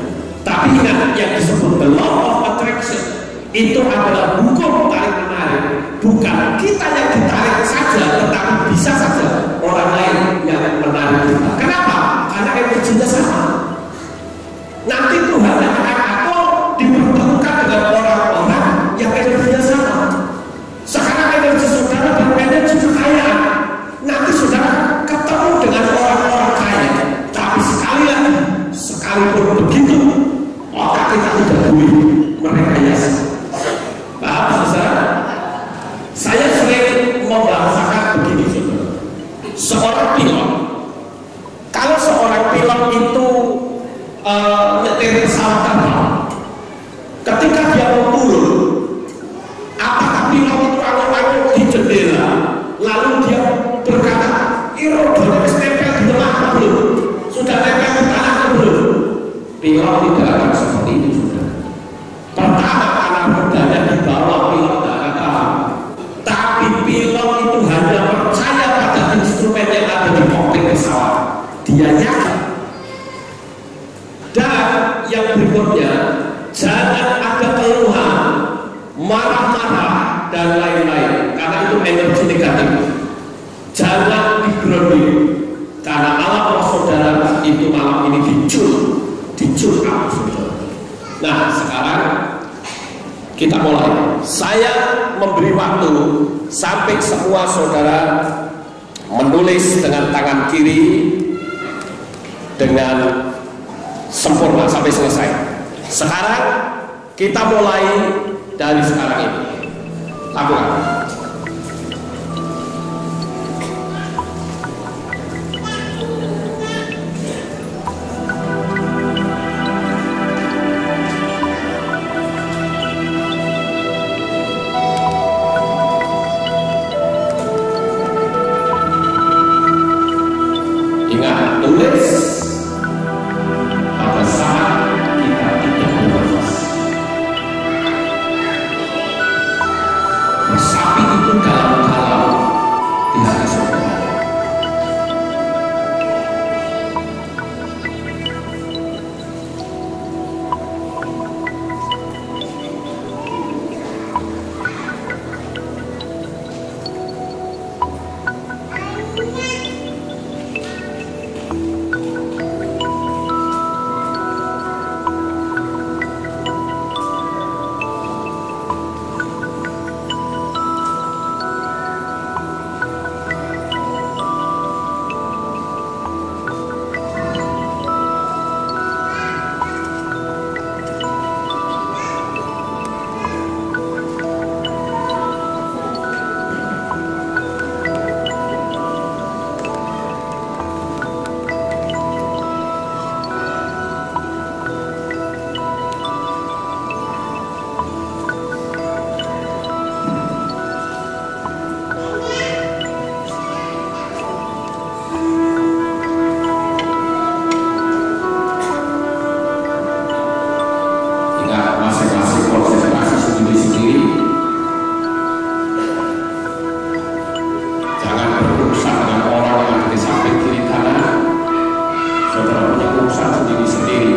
Speaker 1: Tapi ingat yang disebut the law of attraction itu adalah hukum tarik menarik, bukan kita yang ditarik saja, tetapi bisa saja orang lain yang menarik kita. Kenapa? Karena energinya sama. Nanti Tuhan akan aku dipertemukan dengan orang-orang yang energinya sama. Sekarang energi saudara dan energi kekayaan, nanti saudara ketemu dengan orang-orang kaya. Tapi sekali lagi, sekalipun begitu, maka kita tidak boleh merekayasa. Paham saudara? Saya sering membahasakan begini, saudara. Seorang pilot, kalau seorang pilot itu nyetir pesawat terbang, ketika dia mau turun, apakah pilot itu angkat-angkat di jendela, lalu dia berkata, rodanya nempel di tengah atau belum? Sudah nempel di tanah atau belum? Pilot tidak akan seperti itu, saudara. Pertama, karena rodanya di bawah, pilot tidak akan tahu. Tapi pilot itu hanya percaya yang berikutnya, jangan ada keluhan, marah-marah dan lain-lain, karena itu energi negatif. Jangan digrogi, karena alam roh saudara itu malam ini dicur kamu saudara. Nah sekarang kita mulai. Saya memberi waktu sampai semua saudara menulis dengan tangan kiri dengan sempurna sampai selesai. Sekarang kita mulai dari sekarang ini. Lakukan. Ingat, tulis pada saat kita tidak bernafas. Sapi itu dalam di hati saudara. Masing-masing konsentrasi sendiri-sendiri. Jangan berurusan dengan orang yang ada di samping kiri kanan. Saudara punya urusan sendiri-sendiri.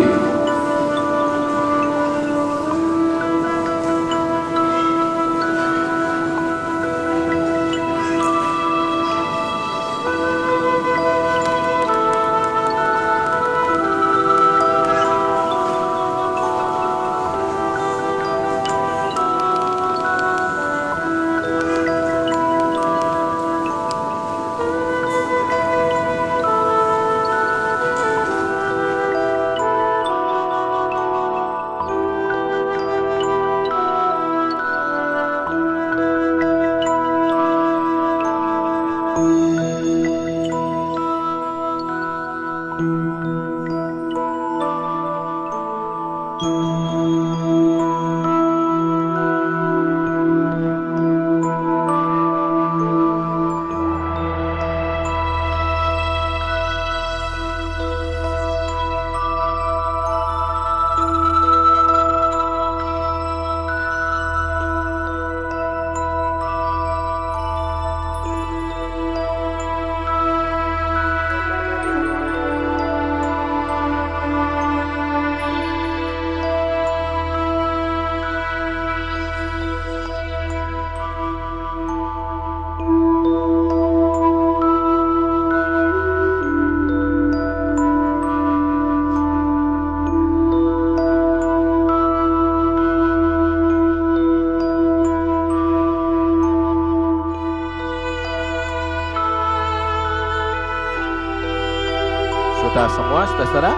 Speaker 1: Sudah semua, sudah saudara?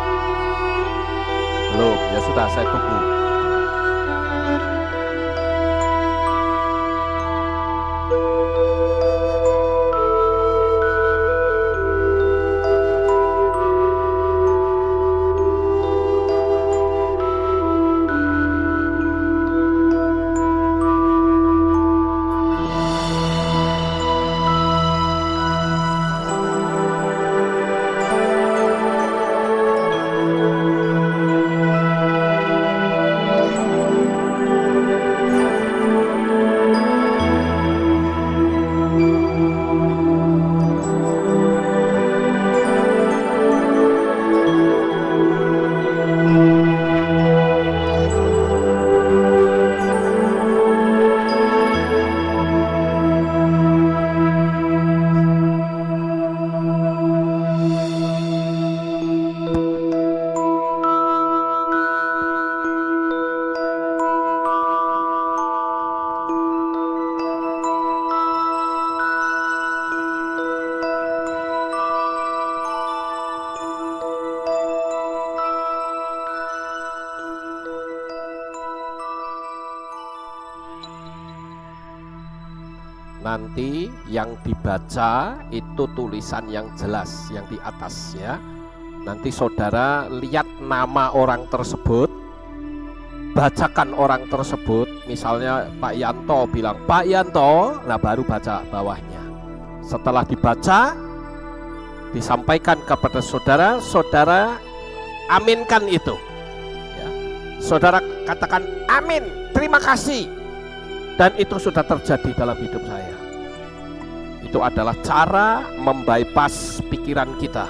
Speaker 1: Belum, ya sudah, saya tunggu. Nanti yang dibaca itu tulisan yang jelas yang di atas ya. Nanti saudara lihat nama orang tersebut, bacakan orang tersebut. Misalnya Pak Yanto bilang Pak Yanto, nah baru baca bawahnya. Setelah dibaca, disampaikan kepada saudara, saudara aminkan itu ya. Saudara katakan amin, terima kasih. Dan itu sudah terjadi dalam hidup saya. Itu adalah cara membypass pikiran kita.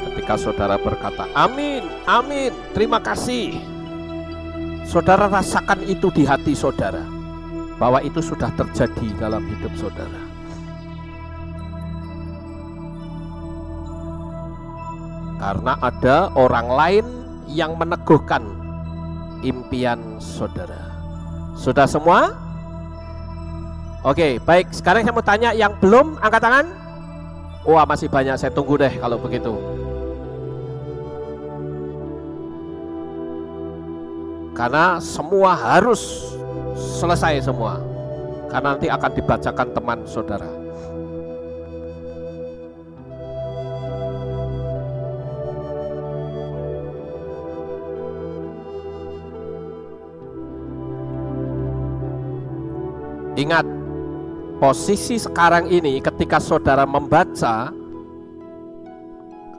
Speaker 1: Ketika saudara berkata amin, amin, terima kasih, saudara rasakan itu di hati saudara, bahwa itu sudah terjadi dalam hidup saudara. Karena ada orang lain yang meneguhkan impian saudara. Sudah semua? Oke, baik. Sekarang saya mau tanya yang belum angkat tangan. Wah, masih banyak, saya tunggu deh kalau begitu. Karena semua harus selesai semua. Karena nanti akan dibacakan teman saudara. Ingat, posisi sekarang ini ketika saudara membaca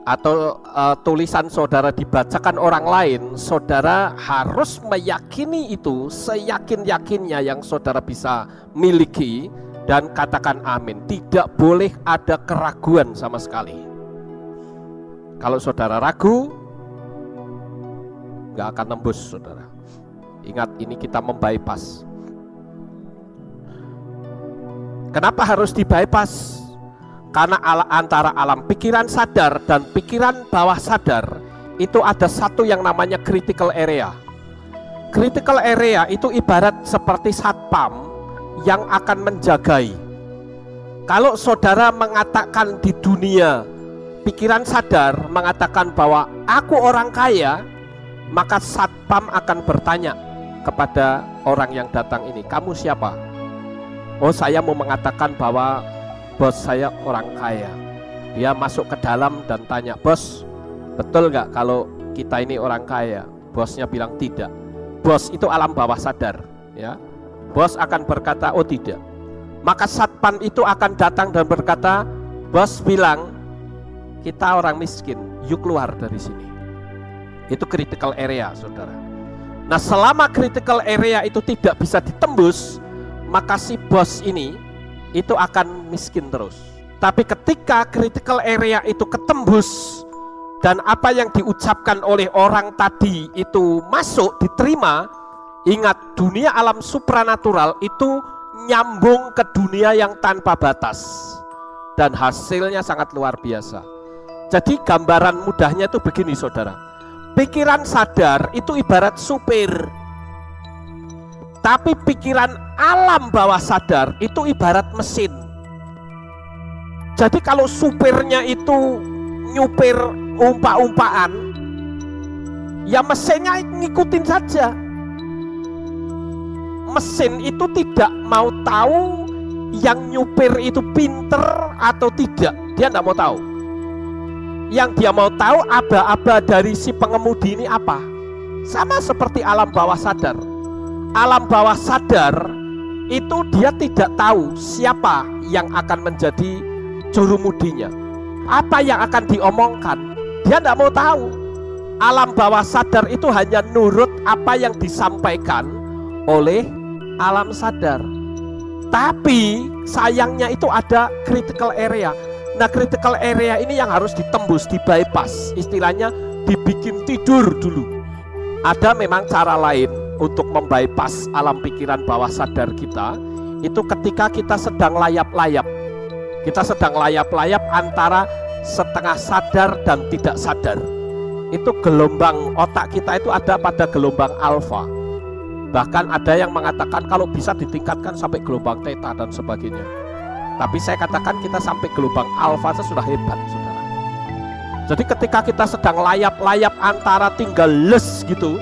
Speaker 1: atau tulisan saudara dibacakan orang lain, saudara harus meyakini itu seyakin-yakinnya yang saudara bisa miliki dan katakan amin. Tidak boleh ada keraguan sama sekali. Kalau saudara ragu, nggak akan nembus saudara. Ingat, ini kita membypass. Kenapa harus dibypass? Karena antara alam pikiran sadar dan pikiran bawah sadar itu ada satu yang namanya critical area. Critical area itu ibarat seperti satpam yang akan menjagai. Kalau saudara mengatakan di dunia pikiran sadar mengatakan bahwa aku orang kaya, maka satpam akan bertanya kepada orang yang datang ini, kamu siapa? Oh, saya mau mengatakan bahwa bos saya orang kaya. Dia masuk ke dalam dan tanya, bos, betul nggak kalau kita ini orang kaya? Bosnya bilang tidak. Bos itu alam bawah sadar, ya. Bos akan berkata, oh tidak. Maka satpam itu akan datang dan berkata, bos bilang kita orang miskin, yuk keluar dari sini. Itu critical area, saudara. Nah, selama critical area itu tidak bisa ditembus, maka si bos ini itu akan miskin terus. Tapi ketika critical area itu ketembus dan apa yang diucapkan oleh orang tadi itu masuk, diterima, ingat, dunia alam supranatural itu nyambung ke dunia yang tanpa batas dan hasilnya sangat luar biasa. Jadi gambaran mudahnya itu begini saudara, pikiran sadar itu ibarat supir, tapi pikiran alam bawah sadar itu ibarat mesin. Jadi kalau supirnya itu nyupir umpa-umpaan, ya mesinnya ngikutin saja. Mesin itu tidak mau tahu yang nyupir itu pinter atau tidak, dia tidak mau tahu. Yang dia mau tahu aba-aba dari si pengemudi ini apa. Sama seperti alam bawah sadar. Alam bawah sadar itu dia tidak tahu siapa yang akan menjadi jurumudinya, apa yang akan diomongkan, dia tidak mau tahu. Alam bawah sadar itu hanya nurut apa yang disampaikan oleh alam sadar. Tapi sayangnya itu ada critical area. Nah, critical area ini yang harus ditembus, dibypass, istilahnya dibikin tidur dulu. Ada memang cara lain untuk membypass alam pikiran bawah sadar kita, itu ketika kita sedang layap-layap. Kita sedang layap-layap antara setengah sadar dan tidak sadar. Itu gelombang otak kita itu ada pada gelombang alfa. Bahkan ada yang mengatakan kalau bisa ditingkatkan sampai gelombang theta dan sebagainya. Tapi saya katakan kita sampai gelombang alfa sudah hebat, saudara. Jadi ketika kita sedang layap-layap antara tinggal les gitu,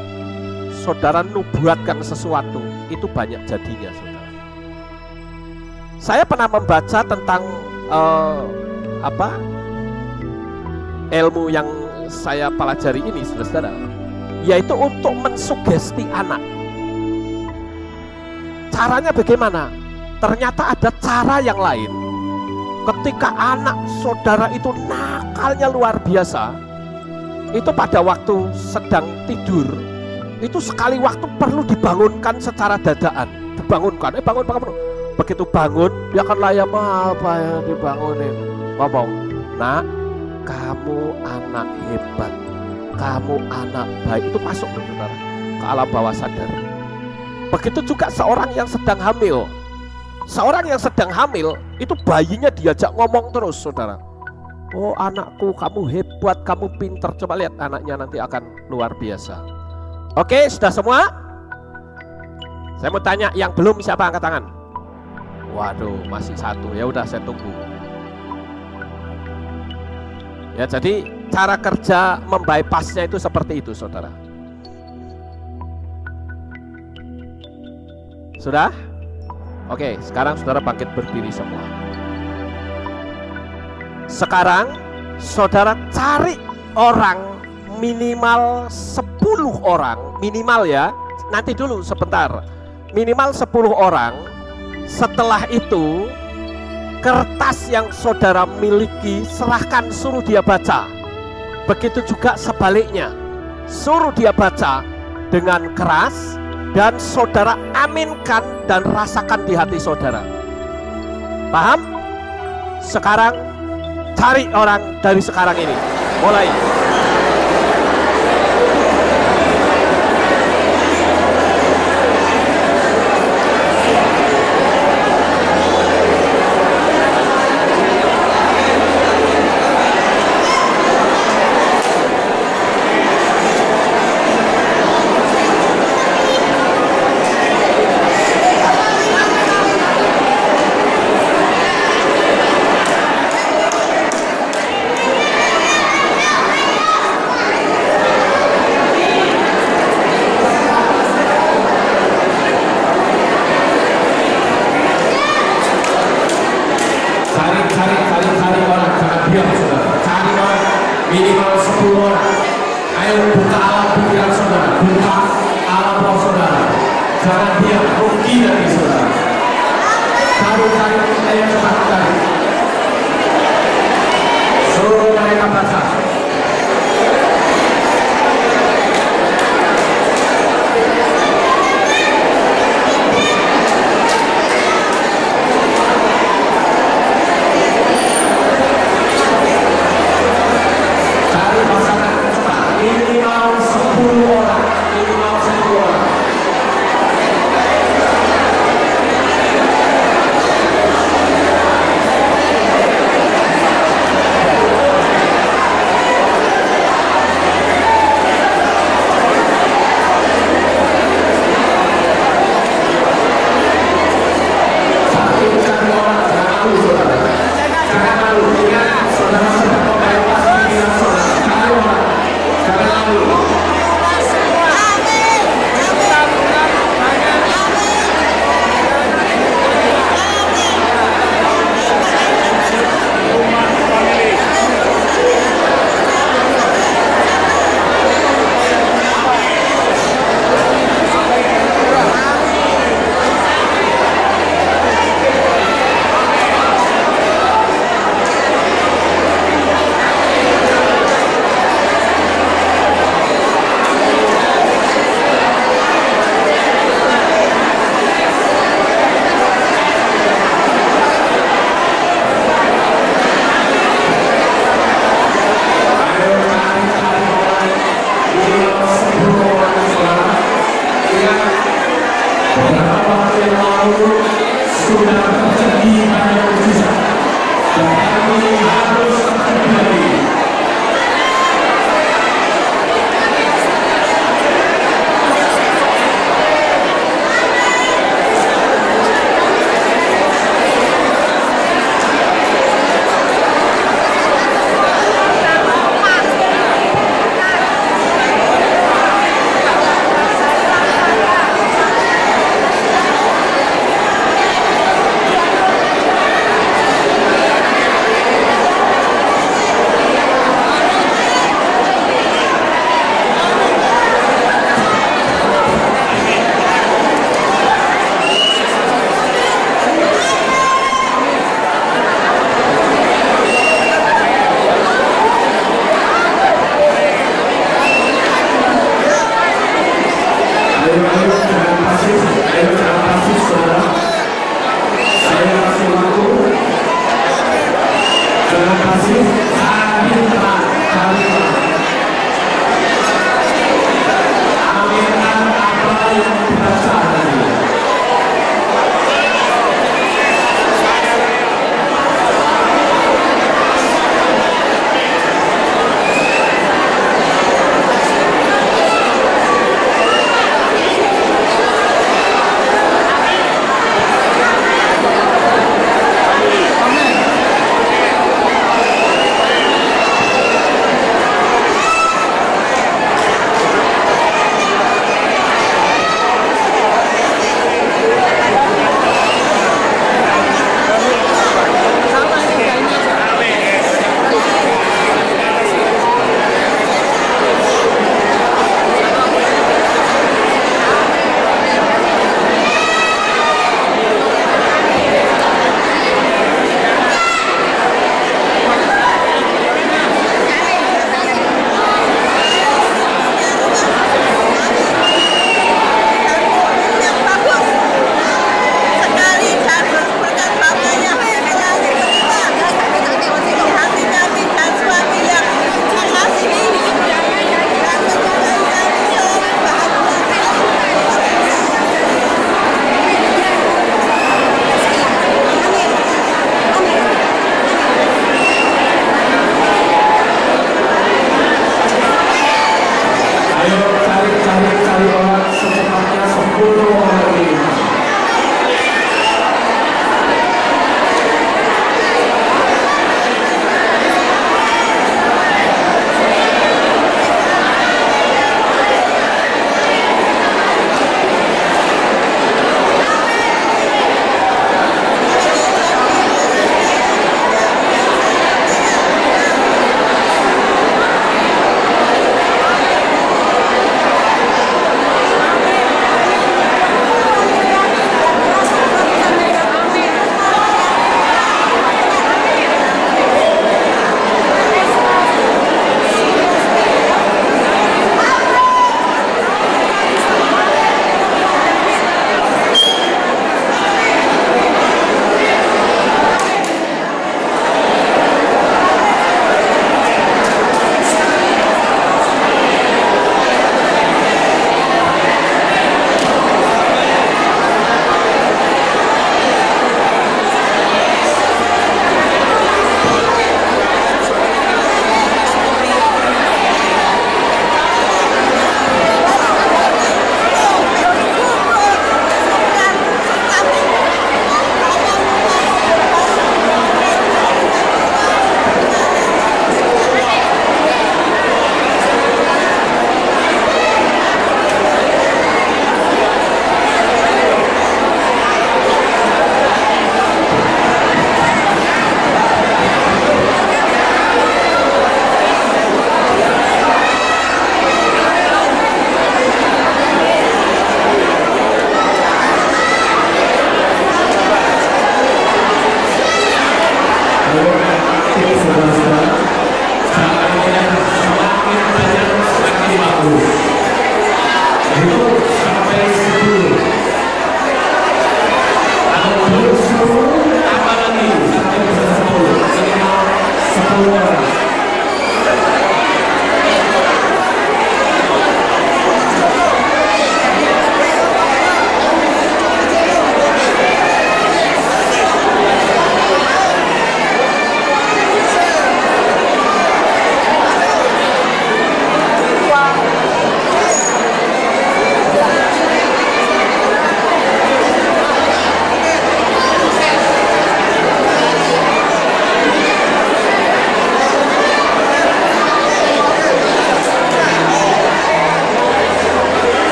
Speaker 1: saudara nubuatkan sesuatu, itu banyak jadinya, saudara. Saya pernah membaca tentang ilmu yang saya pelajari ini, saudara, yaitu untuk mensugesti anak. Caranya bagaimana? Ternyata ada cara yang lain. Ketika anak saudara itu nakalnya luar biasa, itu pada waktu sedang tidur, itu sekali waktu perlu dibangunkan secara dadaan. Dibangunkan, bangun. Begitu bangun, dia akan layam, apa ya dibangunin. Ngomong, nak, kamu anak hebat, kamu anak baik. Itu masuk, saudara, ke alam bawah sadar. Begitu juga seorang yang sedang hamil. Seorang yang sedang hamil, itu bayinya diajak ngomong terus, saudara. Oh anakku, kamu hebat, kamu pinter. Coba lihat anaknya nanti akan luar biasa. Oke, sudah semua? Saya mau tanya, yang belum siapa angkat tangan? Waduh, masih satu. Ya udah, saya tunggu. Ya, jadi cara kerja membypassnya itu seperti itu, saudara. Sudah? Oke, sekarang saudara bangkit berdiri semua. Sekarang saudara cari orang minimal 10 orang, minimal ya. Nanti dulu sebentar. Minimal 10 orang. Setelah itu kertas yang saudara miliki serahkan, suruh dia baca. Begitu juga sebaliknya. Suruh dia baca dengan keras dan saudara aminkan dan rasakan di hati saudara. Paham? Sekarang cari orang dari sekarang ini. Mulai. Cari orang, jangan diam, saudara. Cari orang minimal 10 orang. Ayo buka alam pikiran saudara, buka alam roh saudara. Jangan diam, rugi dari saudara. Cari, ayo cepat cari. Suruh mereka baca.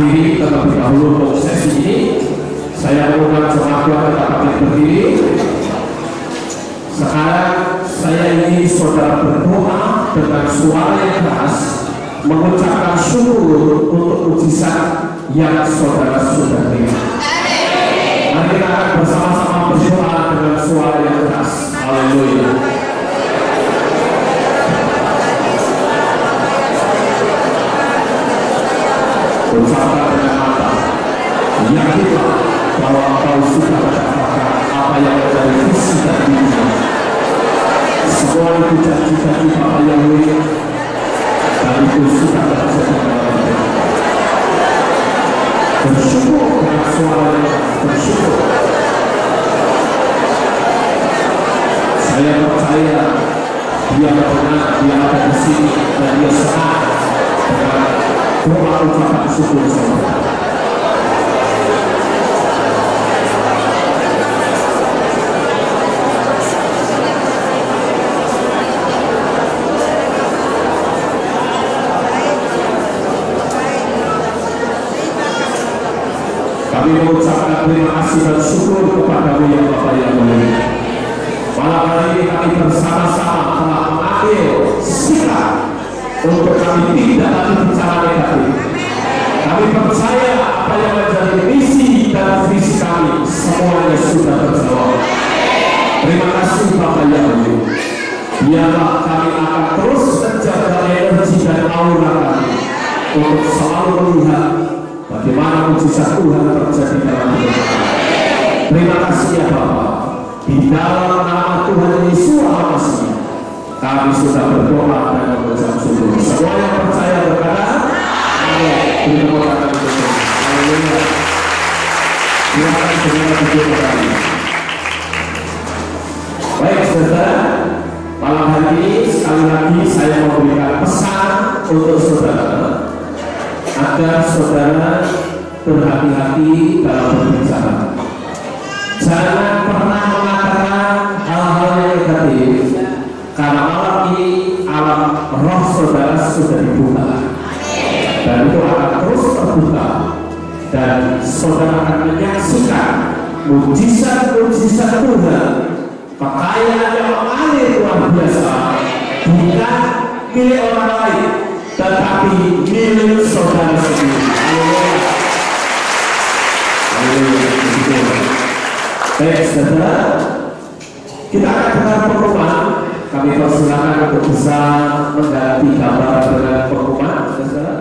Speaker 1: berdiri terlebih dahulu untuk sesi ini. Saya mengundang jemaat Tuhan dapat berdiri. Sekarang saya ingin saudara berdoa dengan suara yang keras, mengucapkan syukur untuk mujizat yang saudara sudah terima. Mari kita akan bersama-sama berdoa dengan suara yang keras. Haleluya. Ucapkan dengan mata, yakinlah bahwa engkau sudah mendapatkan apa yang menjadi visi dan misi. Semua itu janji-janji Bapa Yahweh, dan itu sudah terjadi dalam hidup. Bersyukur dengan suara yang bersyukur. Saya percaya dia benar, dia ada di sini, dan dia senang dengan doa ucapan syukur saudara. Kami mengucapkan terima kasih dan syukur kepadamu ya Bapa Yahweh. Malam hari ini kami bersama-sama telah mengambil sikap untuk kami tidak lagi bicara negatif. Kami percaya apa yang menjadi misi dan visi kami semuanya sudah terjawab. Terima kasih Bapa Yahweh. Biarlah kami akan terus menjaga energi dan aura kami untuk selalu melihat bagaimana mujizat Tuhan terjadi dalam hidup kami. Terima kasih ya Bapa. Di dalam nama Tuhan Yesus Almasih kami sudah berdoa dan mengucap syukur. Semua yang percaya berkata amin. Beri tepuk tangan untuk Tuhan. Haleluya. Silakan segera duduk kembali. Baik saudara, malam hari ini sekali lagi saya memberikan pesan untuk saudara agar saudara berhati-hati dalam berbicara. Jangan pernah mengatakan hal-hal yang negatif, karena malam ini alam roh saudara sudah dibuka, dan itu akan terus terbuka, dan saudara akan menyaksikan mujizat-mujizat Tuhan, kekayaan yang mengalir luar biasa, bukan milik orang lain, tetapi milik saudara sendiri. Baik saudara, kita akan dengar pengumuman. Kami persilakan untuk bisa mengganti gambar dengan pengumuman saudara.